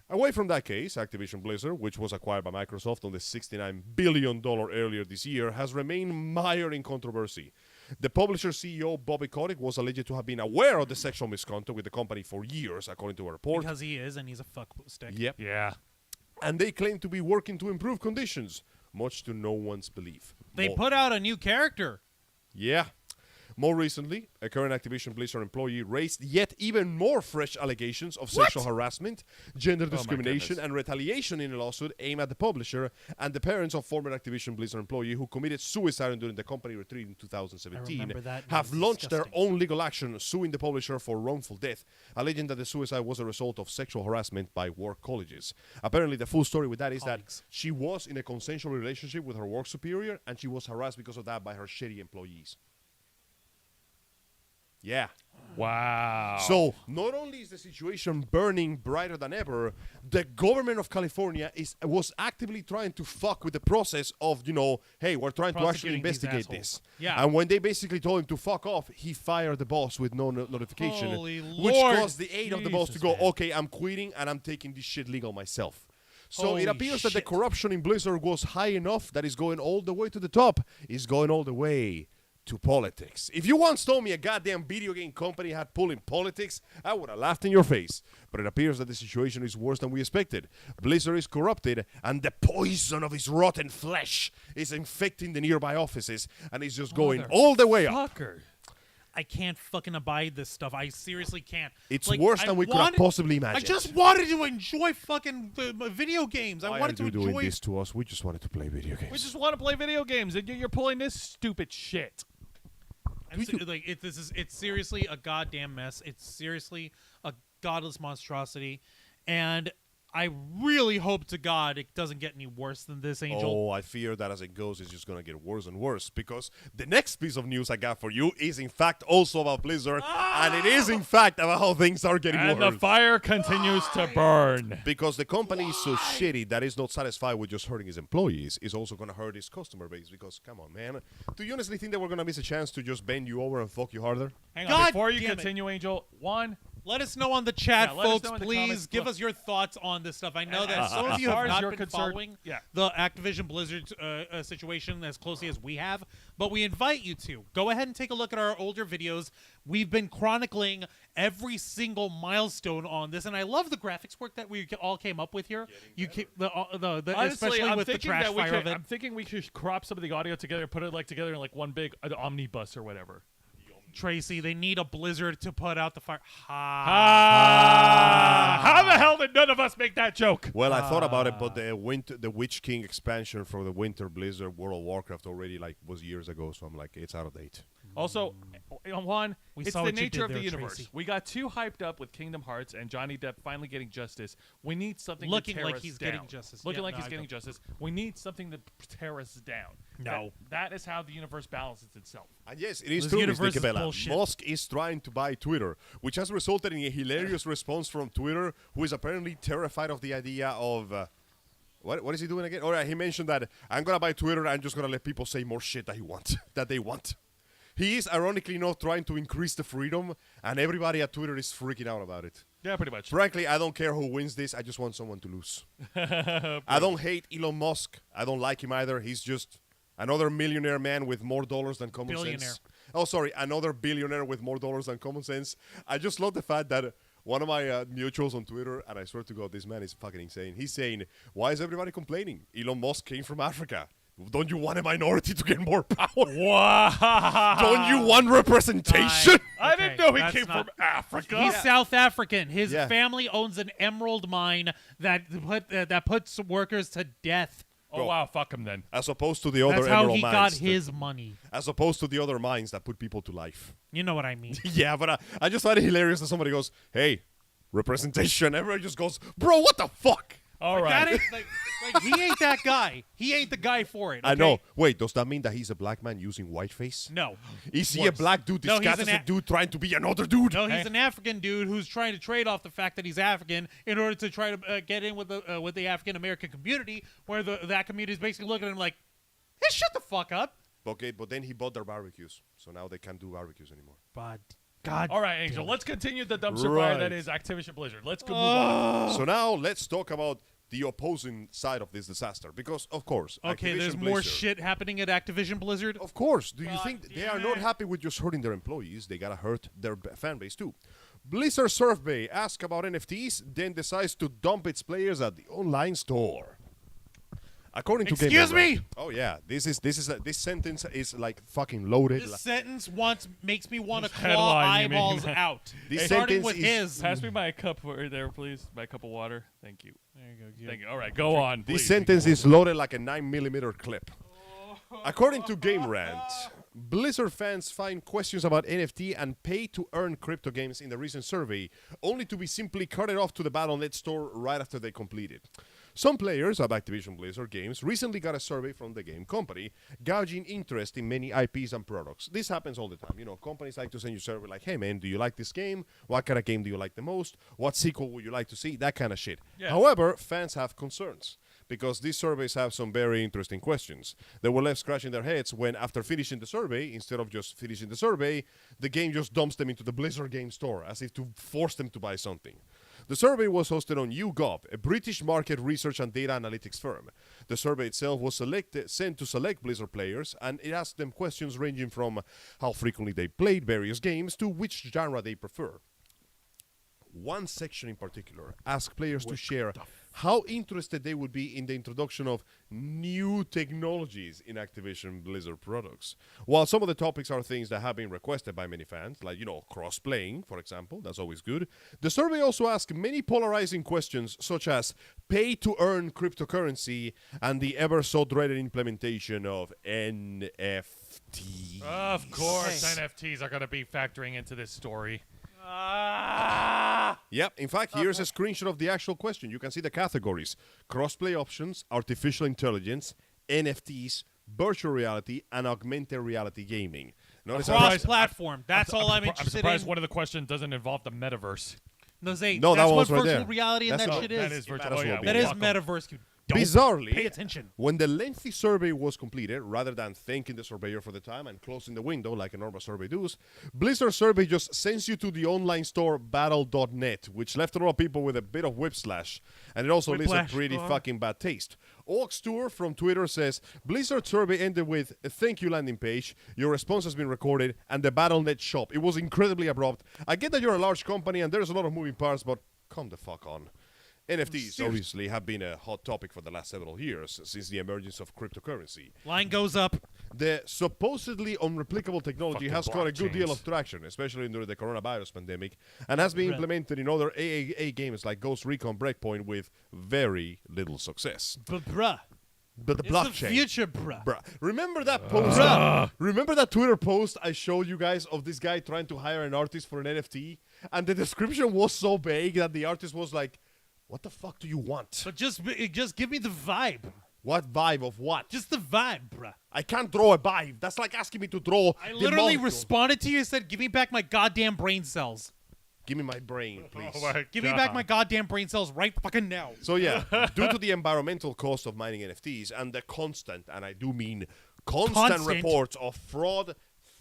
Away from that case, Activision Blizzard, which was acquired by Microsoft on the $69 billion earlier this year, has remained mired in controversy. The publisher CEO, Bobby Kotick, was alleged to have been aware of the sexual misconduct with the company for years, according to a report. Because he is, and he's a fuck stick. Yep. Yeah. And they claim to be working to improve conditions, much to no one's belief. They put out a new character. Yeah. More recently, a current Activision Blizzard employee raised yet even more fresh allegations of sexual harassment, gender discrimination, and retaliation in a lawsuit aimed at the publisher and the parents of former Activision Blizzard employee who committed suicide during the company retreat in 2017 remember that. have It was launched their disgusting. own legal action suing the publisher for wrongful death, alleging that the suicide was a result of sexual harassment by work colleagues. Apparently, the full story with that is Colleagues. that she was in a consensual relationship with her work superior, and she was harassed because of that by her shitty employees. Yeah. Wow. So not only is the situation burning brighter than ever, the government of California was actively trying to fuck with the process of, hey, we're trying to actually Prosecuting these investigate assholes. this. Yeah. And when they basically told him to fuck off, he fired the boss with no notification, Holy which Lord. caused the aid of the boss to Jesus, go, man. okay, I'm quitting and I'm taking this shit legal myself. So Holy it appears that the shit. corruption in Blizzard was high enough that it's going all the way to the top. It's going all the way to politics. If you once told me a goddamn video game company had pull in politics, I would have laughed in your face. But it appears that the situation is worse than we expected. Blizzard is corrupted, and the poison of its rotten flesh is infecting the nearby offices, and it's just going all the way up. Fucker. I can't fucking abide this stuff. I seriously can't. It's worse than we could have possibly imagined. I just wanted to enjoy fucking video games. I Why wanted are you to doing enjoy. this to us? We just wanted to play video games. We just want to play video games, and you're pulling this stupid shit. It's seriously a goddamn mess. It's seriously a godless monstrosity, and I really hope to God it doesn't get any worse than this, Angel. Oh, I fear that as it goes, it's just going to get worse and worse, because the next piece of news I got for you is, in fact, also about Blizzard, and it is, in fact, about how things are getting And worse. the fire continues to burn. Because the company is so shitty that is not satisfied with just hurting its employees, is also going to hurt its customer base, because, come on, man. Do you honestly think that we're going to miss a chance to just bend you over and fuck you harder? Hang on, God before you damn it. continue, Angel, Let us know on the chat, Yeah, let us folks. know in the Please comments. give Look. us your thoughts on this stuff. I know that As some of you far have as not you're been concerned, following yeah. the Activision Blizzard situation as closely as we have, but we invite you to go ahead and take a look at our older videos. We've been chronicling every single milestone on this, and I love the graphics work that we all came up with here. Honestly, Especially I'm with the thinking trash that we fire could, of it. I'm thinking we should crop some of the audio together, put it together in one big omnibus or whatever. Tracy, they need a Blizzard to put out the fire. How the hell did none of us make that joke? Well, I thought about it, but the Witch King expansion for the Winter Blizzard World of Warcraft already was years ago, so I'm like, it's out of date. Also, Juan, We it's saw the what you nature did of the there, universe. Tracy. We got too hyped up with Kingdom Hearts and Johnny Depp finally getting justice. We need something Looking to tear like us he's down. getting justice. Looking Yeah, like no, he's I getting don't. justice. We need something to tear us down. No. That is how the universe balances itself. And yes, it is This true, Mr. universe is Cabela. bullshit. Musk is trying to buy Twitter, which has resulted in a hilarious response from Twitter, who is apparently terrified of the idea of... What is he doing again? All right, he mentioned that I'm going to buy Twitter and I'm just going to let people say more shit that they want. He is ironically not trying to increase the freedom, and everybody at Twitter is freaking out about it. Yeah, pretty much. Frankly, I don't care who wins this. I just want someone to lose. I don't hate Elon Musk. I don't like him either. He's just another millionaire man with more dollars than common Billionaire. sense. Oh, sorry, another billionaire with more dollars than common sense. I just love the fact that one of my mutuals on Twitter, and I swear to God, this man is fucking insane. He's saying, why is everybody complaining? Elon Musk came from Africa. Don't you want a minority to get more power? Wow. Don't you want representation? I didn't know he that's came not- from Africa. He's South African. His Yeah. family owns an emerald mine that puts workers to death. Oh, wow. Fuck him then. As opposed to the other That's how emerald he mines. got that- his money. as opposed to the other mines that put people to life. You know what I mean? Yeah, but I just find it hilarious that somebody goes, hey, representation. Everyone just goes, bro, what the fuck? All That right. ain't, like he ain't that guy. He ain't the guy for it. I okay? know. Wait, does that mean that he's a black man using whiteface? No. Is he a Worse. black dude No, he's disguised as an a dude trying to be another dude? No, he's Hey. an African dude who's trying to trade off the fact that he's African in order to try to get in with the African American community, where that community is basically looking at him like, "Hey, shut the fuck up." Okay, but then he bought their barbecues, so now they can't do barbecues anymore. But God. All right, Angel. Let's continue the dumpster fire Right. that is Activision Blizzard. Let's go move on. So now let's talk about the opposing side of this disaster. Because, of course, Okay, Activision there's more Blizzard- shit happening at Activision Blizzard. Of course. Do you God think they damn are not it. happy with just hurting their employees? They gotta hurt their fan base too. Blizzard survey asks about NFTs, then decides to dump its players at the online store. According to Excuse Gamer me? Oh yeah, this sentence is like fucking loaded. This sentence makes me want to claw Headline, you mean. eyeballs out. This Starting sentence with is- his. Pass me my cup right there, please. My cup of water. Thank you. There you go. Thank you. All right, go on. This please. sentence is loaded like a 9mm clip. According to Game Rant, Blizzard fans find questions about NFT and pay-to-earn crypto games in the recent survey, only to be simply carted off to the Battle.net store right after they complete it. Some players of Activision Blizzard games recently got a survey from the game company, gauging interest in many IPs and products. This happens all the time. You know, companies like to send you a survey like, hey man, do you like this game? What kind of game do you like the most? What sequel would you like to see? That kind of shit. Yeah. However, fans have concerns, because these surveys have some very interesting questions. They were left scratching their heads when, after finishing the survey, instead of just finishing the survey, the game just dumps them into the Blizzard game store, as if to force them to buy something. The survey was hosted on YouGov, a British market research and data analytics firm. The survey itself was sent to select Blizzard players, and it asked them questions ranging from how frequently they played various games to which genre they prefer. One section in particular asked players to share how interested they would be in the introduction of new technologies in Activision Blizzard products. While some of the topics are things that have been requested by many fans, like, cross-playing, for example, that's always good, the survey also asked many polarizing questions, such as pay-to-earn cryptocurrency and the ever-so-dreaded implementation of NFT. Of course, Nice. NFTs are going to be factoring into this story. Yep, in fact, here's a screenshot of the actual question. You can see the categories: crossplay options, artificial intelligence, NFTs, virtual reality, and augmented reality gaming. Notice how- Cross-platform. That's all I'm I'm interested surprised in. one of the questions doesn't involve the metaverse. No, Zay, No, that that's one's what right virtual there. reality and That's that not- shit That is. is virtual. That's Oh, yeah, what we That is welcome. metaverse. You don't Bizarrely, pay attention. when the lengthy survey was completed, rather than thanking the surveyor for the time and closing the window like a normal survey does, Blizzard survey just sends you to the online store Battle.net, which left a lot of people with a bit of whiplash, and it also leaves a Whiplash, pretty uh-huh. fucking bad taste. Ox Tour from Twitter says, Blizzard survey ended with a thank you landing page, your response has been recorded, and the Battle.net shop. It was incredibly abrupt. I get that you're a large company and there's a lot of moving parts, but come the fuck on. NFTs obviously have been a hot topic for the last several years since the emergence of cryptocurrency. Line goes up. The supposedly unreplicable technology Fucking has got a good deal blockchains. of traction, especially during the coronavirus pandemic, and has been Right. implemented in other AAA games like Ghost Recon Breakpoint with very little success. But bruh, But the it's blockchain. the future, bruh. Bruh, remember that post? Remember that Twitter post I showed you guys of this guy trying to hire an artist for an NFT? And the description was so vague that the artist was like, what the fuck do you want? But just give me the vibe. What vibe of what? Just the vibe, bruh. I can't draw a vibe. That's like asking me to draw. I the literally molecule. responded to you and said, give me back my goddamn brain cells. Give me my brain, please. Give me back my goddamn brain cells right fucking now. So yeah, due to the environmental cost of mining NFTs and the constant, and I do mean constant reports of fraud,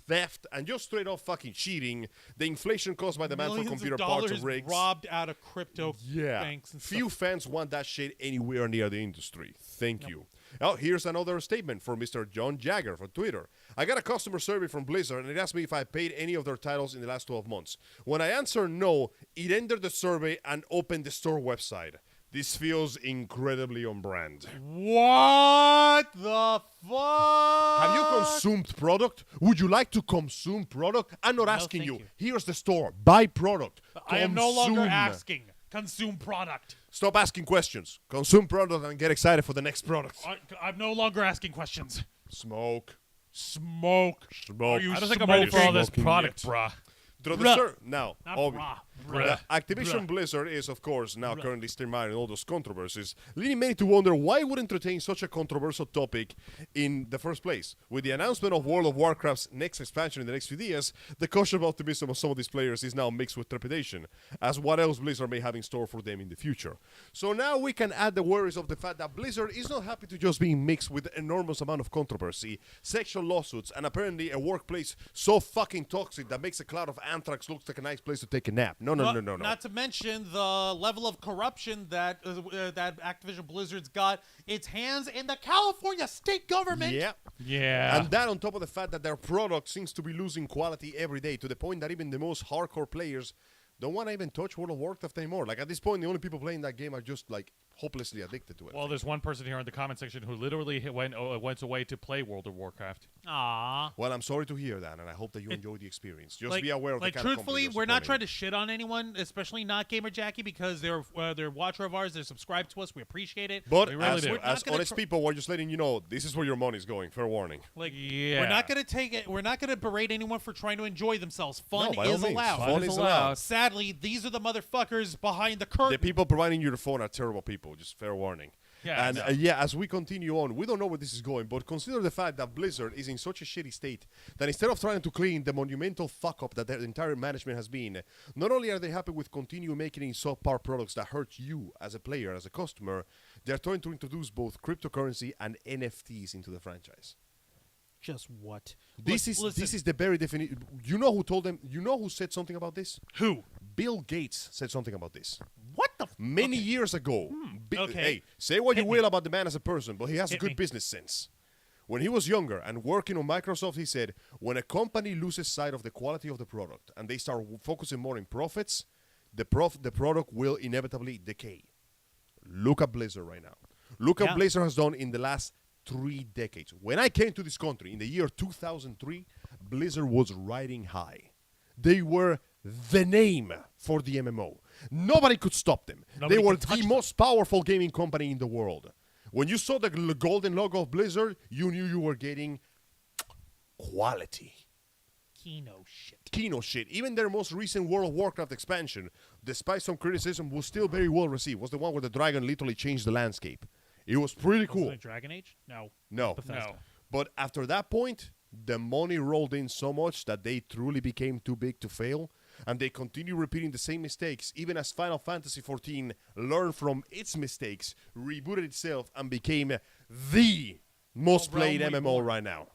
theft, and just straight off fucking cheating, the inflation caused by demand for Millions computer of parts dollars and rigs. robbed out of crypto Yeah, banks and few stuff. fans want that shit anywhere near the industry. Thank you. Oh, here's another statement from Mr. John Jagger from Twitter. I got a customer survey from Blizzard, and it asked me if I paid any of their titles in the last 12 months. When I answered no, it ended the survey and opened the store website. This feels incredibly on brand. What the fuck? Have you consumed product? Would you like to consume product? I'm not No, asking thank you. you. Here's the store. Buy product. I am no longer Consume. asking. Consume product. Stop asking questions. Consume product and get excited for the next product. I'm no longer asking questions. Smoke. Smoke. Smoke. Are you I don't think I'm ready for all this Smoking product, yet. bruh. Through the Bruh. now, Not obvi- brah. Bruh. Activision Bruh. Blizzard is, of course, now currently streamlining all those controversies, leading many to wonder why it would entertain such a controversial topic in the first place. With the announcement of World of Warcraft's next expansion in the next few years, the cautious optimism of some of these players is now mixed with trepidation, as what else Blizzard may have in store for them in the future. So now we can add the worries of the fact that Blizzard is not happy to just being mixed with an enormous amount of controversy, sexual lawsuits, and apparently a workplace so fucking toxic that makes a cloud of anthrax look like a nice place to take a nap. No. Not to mention the level of corruption that that Activision Blizzard's got its hands in the California state government. Yeah. Yeah. And that on top of the fact that their product seems to be losing quality every day to the point that even the most hardcore players don't want to even touch World of Warcraft anymore. Like, at this point, the only people playing that game are just, like, hopelessly addicted to it. Well, there's one person here in the comment section who literally went away to play World of Warcraft. Aww. Well, I'm sorry to hear that, and I hope that you enjoy the experience. Just Like, be aware of the like kind of truthfully, company we're you're not trying supporting. to shit on anyone, especially not Gamer Jackie, because they're a watcher of ours. They're subscribed to us. We appreciate it. But We really as, do. We're not as gonna honest people, we're just letting you know this is where your money's going. Fair warning. Like, Yeah. we're not gonna take it. We're not gonna berate anyone for trying to enjoy themselves. Fun No, by all is means. allowed. Fun is allowed. Sadly, these are the motherfuckers behind the curtain. The people providing you the phone are terrible people. Just fair warning. Yeah, And no. yeah, as we continue on, we don't know where this is going, but consider the fact that Blizzard is in such a shitty state that instead of trying to clean the monumental fuck up that their entire management has been, not only are they happy with continue making subpar products that hurt you as a player, as a customer, they're trying to introduce both cryptocurrency and NFTs into the franchise. Just what? This is the very definition. You know who told them? You know who said something about this? Who? Bill Gates said something about this. What the? Many years ago. Okay. Hey, say what you Hit will me. about the man as a person, but he has a Hit good me. business sense. When he was younger and working on Microsoft, he said, when a company loses sight of the quality of the product and they start focusing more on profits, the product will inevitably decay. Look at Blizzard right now. Look at Yeah. Blizzard has done in the last 3 decades. When I came to this country in the year 2003, Blizzard was riding high. They were the name for the MMO. Nobody could stop them. Nobody They were could touch the them. most powerful gaming company in the world. When you saw the golden logo of Blizzard, you knew you were getting quality. Kino shit. Kino shit. Even their most recent World of Warcraft expansion, despite some criticism, was still very well received. Was the one where the dragon literally changed the landscape. It was pretty cool. Wasn't it Dragon Age? No. No. Bethesda. No. But after that point, the money rolled in so much that they truly became too big to fail, and they continue repeating the same mistakes, even as Final Fantasy XIV learned from its mistakes, rebooted itself, and became the most played Realm MMO Reborn. right now.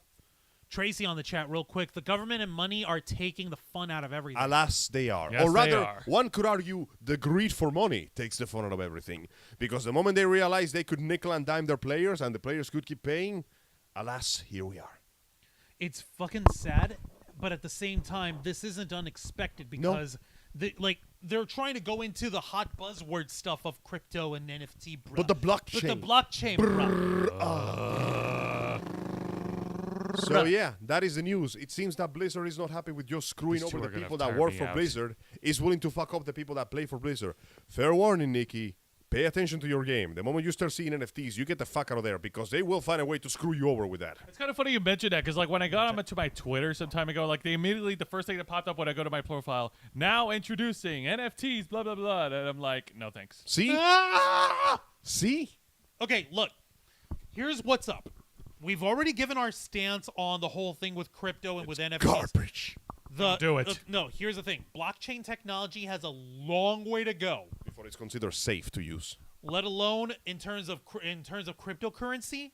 Tracy on the chat, real quick. The government and money are taking the fun out of everything. Alas, they are. Yes, or they rather, are. one could argue the greed for money takes the fun out of everything. Because the moment they realized they could nickel and dime their players and the players could keep paying, alas, here we are. It's fucking sad, but at the same time, this isn't unexpected because they're trying to go into the hot buzzword stuff of crypto and NFT, bro. But the blockchain. But the blockchain, bro. So yeah, that is the news. It seems that Blizzard is not happy with just screwing These over two the are gonna people that turn work me for out. Blizzard, is willing to fuck up the people that play for Blizzard. Fair warning, Nikki. Pay attention to your game. The moment you start seeing NFTs, you get the fuck out of there because they will find a way to screw you over with that. It's kind of funny you mentioned that because, like, when I got onto my Twitter some time ago, like, the first thing that popped up when I go to my profile, now introducing NFTs, blah, blah, blah. And I'm like, no thanks. See? Ah! See? Okay, look. Here's what's up. We've already given our stance on the whole thing with crypto and with NFTs. Garbage. Do it. No, here's the thing. Blockchain technology has a long way to go, Before it's considered safe to use. let alone in terms of cryptocurrency,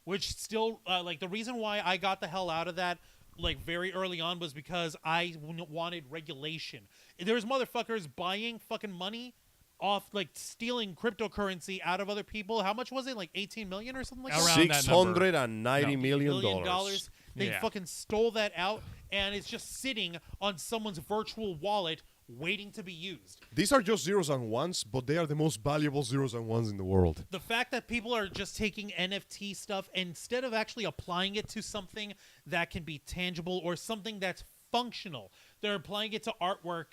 which still like the reason why I got the hell out of that like very early on was because I wanted regulation. There's motherfuckers buying fucking money off like stealing cryptocurrency out of other people. How much was it? Like 18 million or something like that? Around that number. $690 million. $1 They Yeah. fucking stole that out, and it's just sitting on someone's virtual wallet waiting to be used. These are just zeros and ones, but they are the most valuable zeros and ones in the world. The fact that people are just taking NFT stuff instead of actually applying it to something that can be tangible or something that's functional, they're applying it to artwork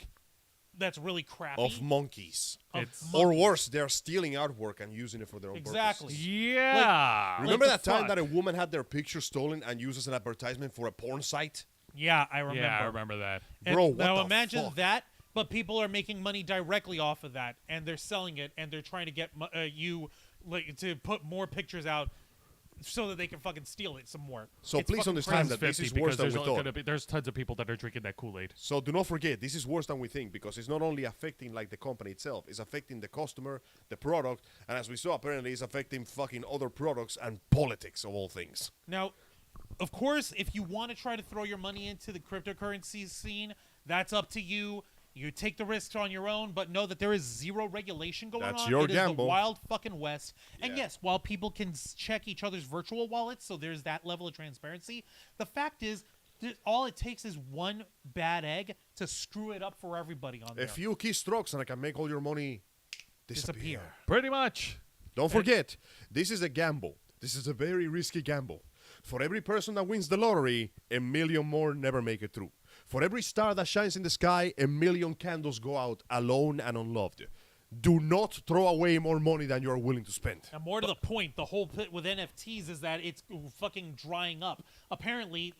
that's really crappy. Of monkeys. It's- Or worse, they're stealing artwork and using it for their own Exactly. purposes. Yeah. Remember Like that the time fuck? that a woman had their picture stolen and used as an advertisement for a porn site? Yeah, I remember. Yeah, I remember that. And Bro, what now the imagine fuck? that, but people are making money directly off of that, and they're selling it, and they're trying to get you like to put more pictures out so that they can fucking steal it some more. So It's please fucking understand crazy. that this 50 is because worse than we thought. there's tons of people that are drinking that Kool-Aid. So do not forget, this is worse than we think because it's not only affecting like the company itself, it's affecting the customer, the product, and as we saw, apparently it's affecting fucking other products and politics of all things. Now, of course, if you want to try to throw your money into the cryptocurrency scene, that's up to you. You take the risks on your own, but know that there is zero regulation going That's on. your It is gamble. the wild fucking west. And Yeah. yes, while people can check each other's virtual wallets, so there's that level of transparency, the fact is, all it takes is one bad egg to screw it up for everybody on there. A few keystrokes and I can make all your money disappear. Pretty much. Don't forget, this is a gamble. This is a very risky gamble. For every person that wins the lottery, a million more never make it through. For every star that shines in the sky, a million candles go out alone and unloved. Do not throw away more money than you are willing to spend. And more to the point, the whole pit with NFTs is that it's fucking drying up. Apparently,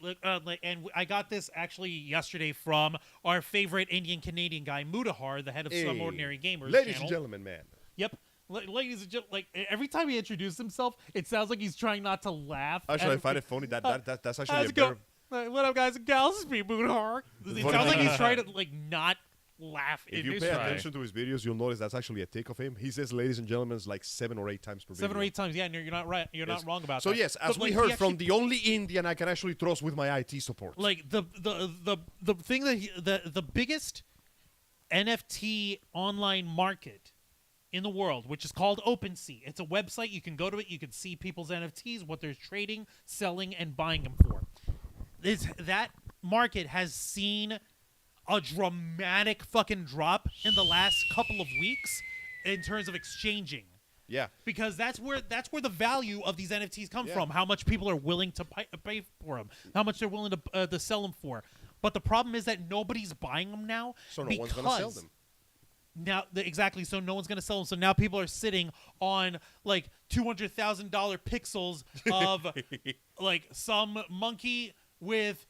and I got this actually yesterday from our favorite Indian Canadian guy, Mudahar, the head of Some Ordinary Gamers. Ladies channel. and gentlemen, man. Yep. Ladies and gentlemen, every time he introduces himself, it sounds like he's trying not to laugh. Actually, I find it funny that's actually How's a it go? better... What up, guys and gals? It's me, Mudahar. It sounds like he's trying to not laugh. If you in pay his attention to his videos, you'll notice that's actually a take of him. He says "ladies and gentlemen" like 7 or 8 times per video. 7 or 8 times, yeah. And you're not right. You're not wrong about so that. yes, as But, we like, heard he from actually- the only Indian I can actually trust with my IT support. like the thing that the biggest NFT online market in the world, which is called OpenSea. It's a website. You can go to it. You can see people's NFTs, what they're trading, selling, and buying them for. That market has seen a dramatic fucking drop in the last couple of weeks in terms of exchanging. Yeah. Because that's where the value of these NFTs come Yeah. from. How much people are willing to pay for them, how much they're willing to sell them for. But the problem is that nobody's buying them now. So no one's going to sell them. Now, exactly. So no one's going to sell them. So now people are sitting on like $200,000 pixels of like some monkey with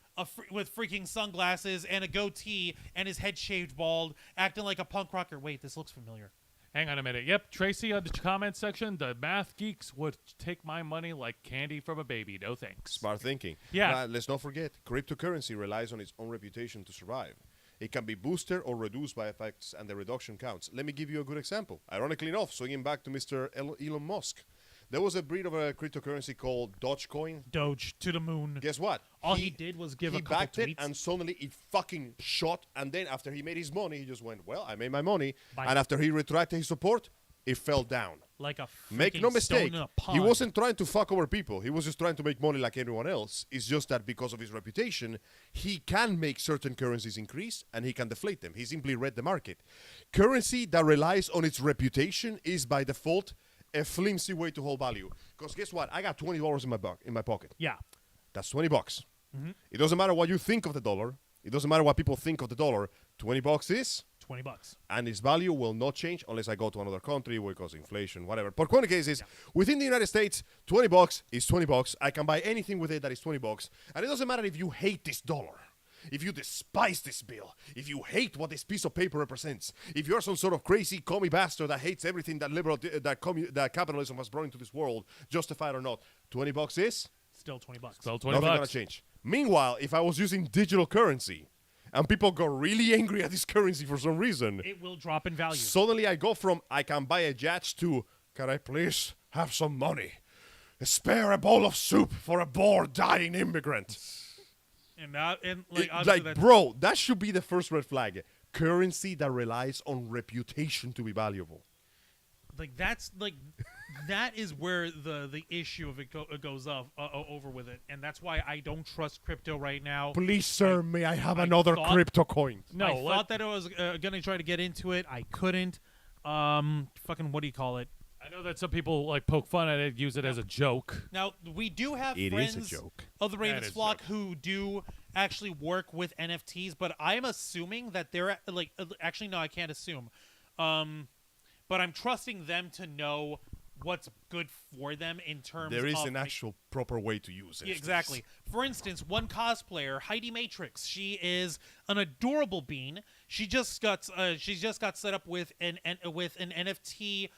with freaking sunglasses and a goatee and his head shaved bald, acting like a punk rocker. Wait, this looks familiar. Hang on a minute. Yep, Tracy on the comment section. The math geeks would take my money like candy from a baby. No thanks. Smart thinking. Yeah. Let's not forget, cryptocurrency relies on its own reputation to survive. It can be boosted or reduced by effects, and the reduction counts. Let me give you a good example. Ironically enough, swinging back to Mr. Elon Musk, there was a breed of a cryptocurrency called Dogecoin. Doge to the moon. Guess what? All he did was give a couple backed it, tweets. and suddenly it fucking shot. And then after he made his money, he just went, well, I made my money. Bye. And after he retracted his support, it fell down. Like a Make freaking no stone mistake, in a he pond. wasn't trying to fuck over people. He was just trying to make money like everyone else. It's just that because of his reputation, he can make certain currencies increase and he can deflate them. He simply read the market. Currency that relies on its reputation is by default a flimsy way to hold value. Because guess what? I got $20 in my pocket. Yeah. That's $20. It doesn't matter what you think of the dollar. It doesn't matter what people think of the dollar. $20 is... $20. And its value will not change unless I go to another country because inflation, whatever. But point of the case is, within the United States, $20 is $20. I can buy anything with it that is $20. And it doesn't matter if you hate this dollar, if you despise this bill, if you hate what this piece of paper represents, if you're some sort of crazy commie bastard that hates everything that that capitalism has brought into this world, justified or not, $20 is Still $20. Still $20. nothing gonna change. Meanwhile, if I was using digital currency, and people got really angry at this currency for some reason, It will drop in value. suddenly I go from I can buy a yacht to can I please have some money? Spare a bowl of soup for a bored, dying immigrant. And like, Like, bro, that should be the first red flag. Currency that relies on reputation to be valuable. like that's like that is where the issue of it goes over with it, and that's why I don't trust crypto right now. Please, sir, may I have I another thought- crypto coin? No, I thought that I was gonna try to get into it. I couldn't. Fucking what do you call it? I know that some people like poke fun at it, use it as a joke. Now we do have It is a friends joke. of the Ravens is a flock who do actually work with NFTs, but I'm assuming that they're like actually no, I can't assume. But I'm trusting them to know what's good for them in terms There is of an actual proper way to use it. Yeah, exactly. For instance, one cosplayer, Heidi Matrix, she is an adorable bean. She just got set up with an NFT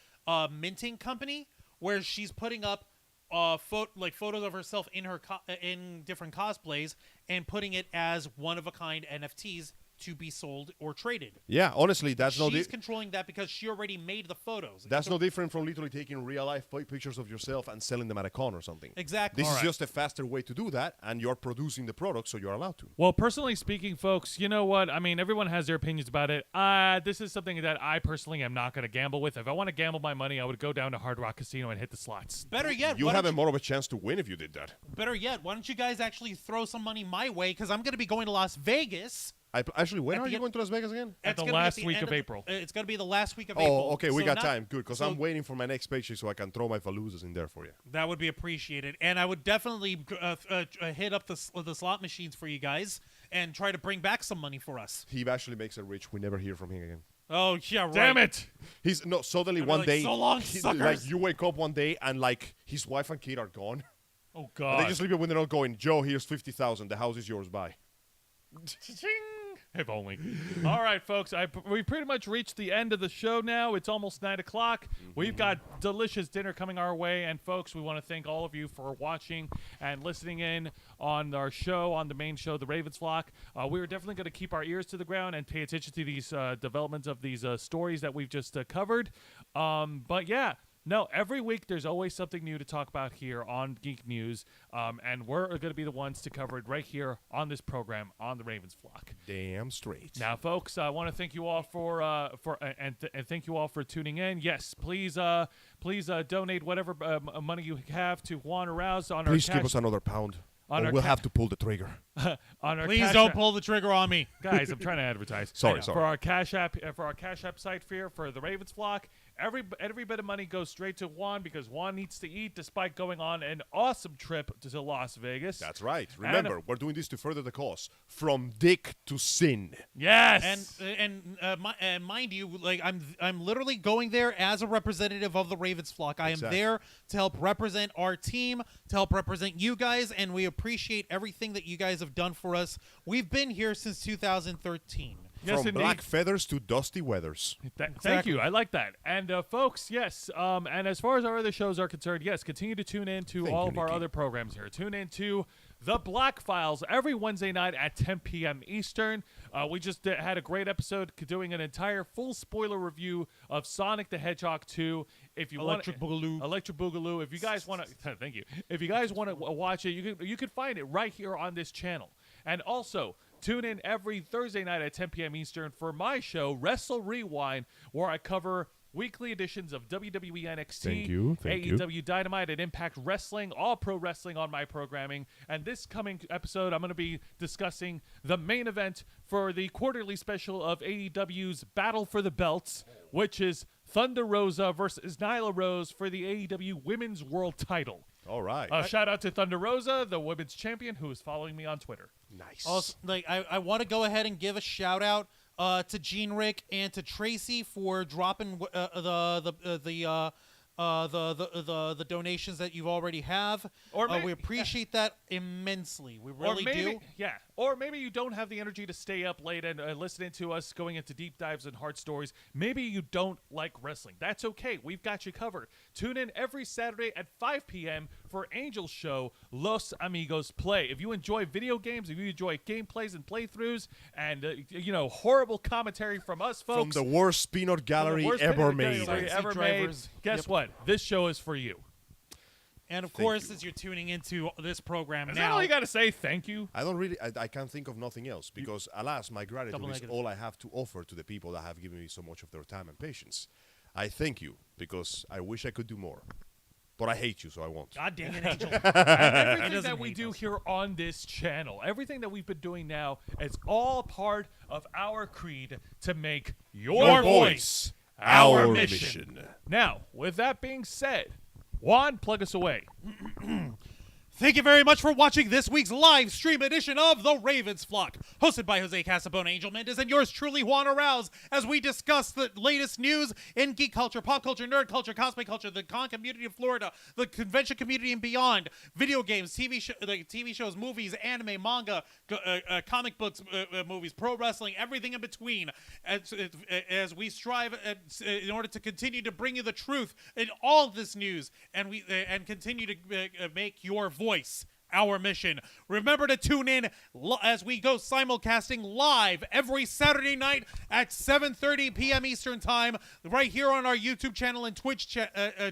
minting company where she's putting up photos of herself in her in different cosplays and putting it as one of a kind NFTs to be sold or traded. Yeah, honestly, that's no. She's controlling that because she already made the photos. That's no different from literally taking real-life pictures of yourself and selling them at a con or something. Exactly. This is just a faster way to do that, and you're producing the product, so you're allowed to. Well, personally speaking, folks, you know what? I mean, everyone has their opinions about it. This is something that I personally am not going to gamble with. If I want to gamble my money, I would go down to Hard Rock Casino and hit the slots. Better yet, You have more of a chance to win if you did that. Better yet, why don't you guys actually throw some money my way? Because I'm going to be going to Las Vegas. Actually, when are you going to Las Vegas again? At the last week of April. It's going to be the last week of April. Oh, okay, we got not- time. Good, because I'm waiting for my next paycheck so I can throw my Faloozas in there for you. That would be appreciated. And I would definitely hit up the slot machines for you guys and try to bring back some money for us. He actually makes it rich. We never hear from him again. Oh, yeah, right. Damn it! He's no suddenly I'd be one like, day, "So long, like suckers." you wake up one day and like his wife and kid are gone. Oh, And God. they just leave it when they're not going. Joe, here's 50,000. The house is yours. Bye. If only. All right, folks. We pretty much reached the end of the show now. It's almost 9 o'clock. We've got delicious dinner coming our way. And, folks, we want to thank all of you for watching and listening in on our show, on the main show, The Ravens Flock. We're definitely going to keep our ears to the ground and pay attention to these developments of these stories that we've just covered. But, yeah. No, every week there's always something new to talk about here on Geek News, and we're going to be the ones to cover it right here on this program on the Ravens Flock. Damn straight. Now, folks, I want to thank you all and thank you all for tuning in. Yes, please donate whatever money you have to Juan Arouse on Please our give cash, us another pound, on or our we'll ca- have to pull the trigger. on our Please Cash don't App. pull the trigger on me. Guys, I'm trying to advertise. Sorry. For our Cash App site here for the Ravens Flock, every bit of money goes straight to Juan because Juan needs to eat despite going on an awesome trip to Las Vegas. That's right. Remember, we're doing this to further the cause. From dick to sin. Yes. And mind you, like I'm literally going there as a representative of the Ravens Flock. I am Exactly. there to help represent our team, to help represent you guys, and we appreciate everything that you guys have done for us. We've been here since 2013. Yes, From indeed. black feathers to dusty weathers. Thank you. I like that. And folks, yes. And as far as our other shows are concerned, yes, continue to tune in to Thank all you, of our Nikki. other programs here. Tune in to The Black Files every Wednesday night at 10 p.m. Eastern. We just had a great episode doing an entire full spoiler review of Sonic the Hedgehog 2. If you Electric Boogaloo. Electric Boogaloo. If you guys want to, thank you. If you guys want to watch it, you can find it right here on this channel. And also, tune in every Thursday night at 10 p.m. Eastern for my show, Wrestle Rewind, where I cover weekly editions of WWE NXT, AEW Dynamite, and Impact Wrestling, all pro wrestling on my programming. And this coming episode, I'm going to be discussing the main event for the quarterly special of AEW's Battle for the Belts, which is Thunder Rosa versus Nyla Rose for the AEW Women's World Title. All right. Shout out to Thunder Rosa, the women's champion, who is following me on Twitter. Nice. Also, I want to go ahead and give a shout out to Gene Rick and to Tracy for dropping the donations that you already have. Or maybe- we appreciate that immensely. We really do. Yeah. Or maybe you don't have the energy to stay up late and listening to us going into deep dives and hard stories. Maybe you don't like wrestling. That's okay. We've got you covered. Tune in every Saturday at 5 p.m. for Angel's show, Los Amigos Play. If you enjoy video games, if you enjoy gameplays and playthroughs, and horrible commentary from us folks, From the worst peanut gallery ever made. ever made, guess what? This show is for you. And of Thank course, you. as you're tuning into this program Is that now, all you got to say? Thank you. I can't think of nothing else because, alas, my gratitude Double is negative. all I have to offer to the people that have given me so much of their time and patience. I thank you because I wish I could do more. But I hate you, so I won't. God damn it, Angel. Everything doesn't that we hate do us. here on this channel, everything that we've been doing now, is all part of our creed to make your voice our mission. Now, with that being said, Juan, plug us away. Thank you very much for watching this week's live stream edition of The Ravens Flock, hosted by Jose Casabona, Angel Mendez, and yours truly, Juan Arouse, as we discuss the latest news in geek culture, pop culture, nerd culture, cosplay culture, the con community in Florida, the convention community and beyond, video games, TV shows, movies, anime, manga, comic books, movies, pro wrestling, everything in between, as we strive in order to continue to bring you the truth in all this news, and continue to make your voice our mission. Remember to tune in as we go simulcasting live every Saturday night at 7:30 p.m. Eastern Time, right here on our YouTube channel and Twitch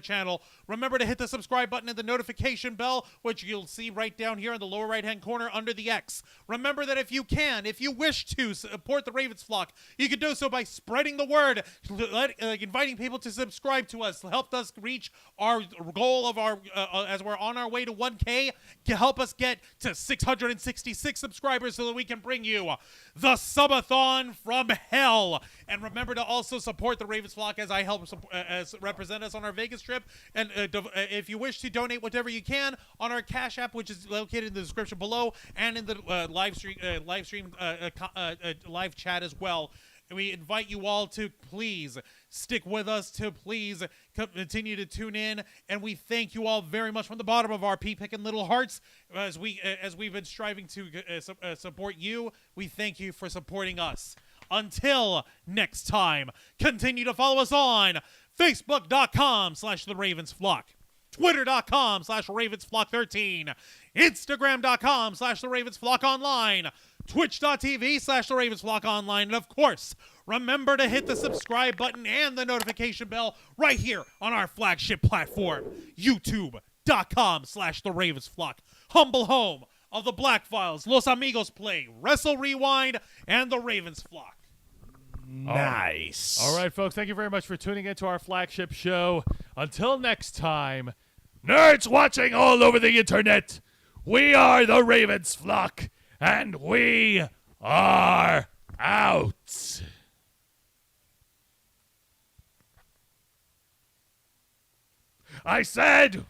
channel. Remember to hit the subscribe button and the notification bell, which you'll see right down here in the lower right-hand corner under the X. Remember that if you wish to support the Ravens flock, you can do so by spreading the word, inviting people to subscribe to us, help us reach our goal of our as we're on our way to 1K, to help us get to 666 subscribers so that we can bring you the subathon from hell. And remember to also support the Ravens flock as I help as represent us on our Vegas trip. And if you wish to donate whatever you can on our Cash App, which is located in the description below, and in the live chat as well. We invite you all to please stick with us, to please continue to tune in, and we thank you all very much from the bottom of our pea-picking little hearts as we've been striving to support you. We thank you for supporting us. Until next time, continue to follow us on Facebook.com/TheRavensFlock, Twitter.com/RavensFlock13, Instagram.com/TheRavensFlockOnline, Twitch.tv/TheRavensFlockOnline, and of course, remember to hit the subscribe button and the notification bell right here on our flagship platform, YouTube.com/TheRavensFlock, humble home of the Black Files, Los Amigos Play, Wrestle Rewind, and the Ravens Flock. Nice. All right, folks, thank you very much for tuning into our flagship show. Until next time, nerds watching all over the internet, we are the Ravens Flock, and we are out. I said...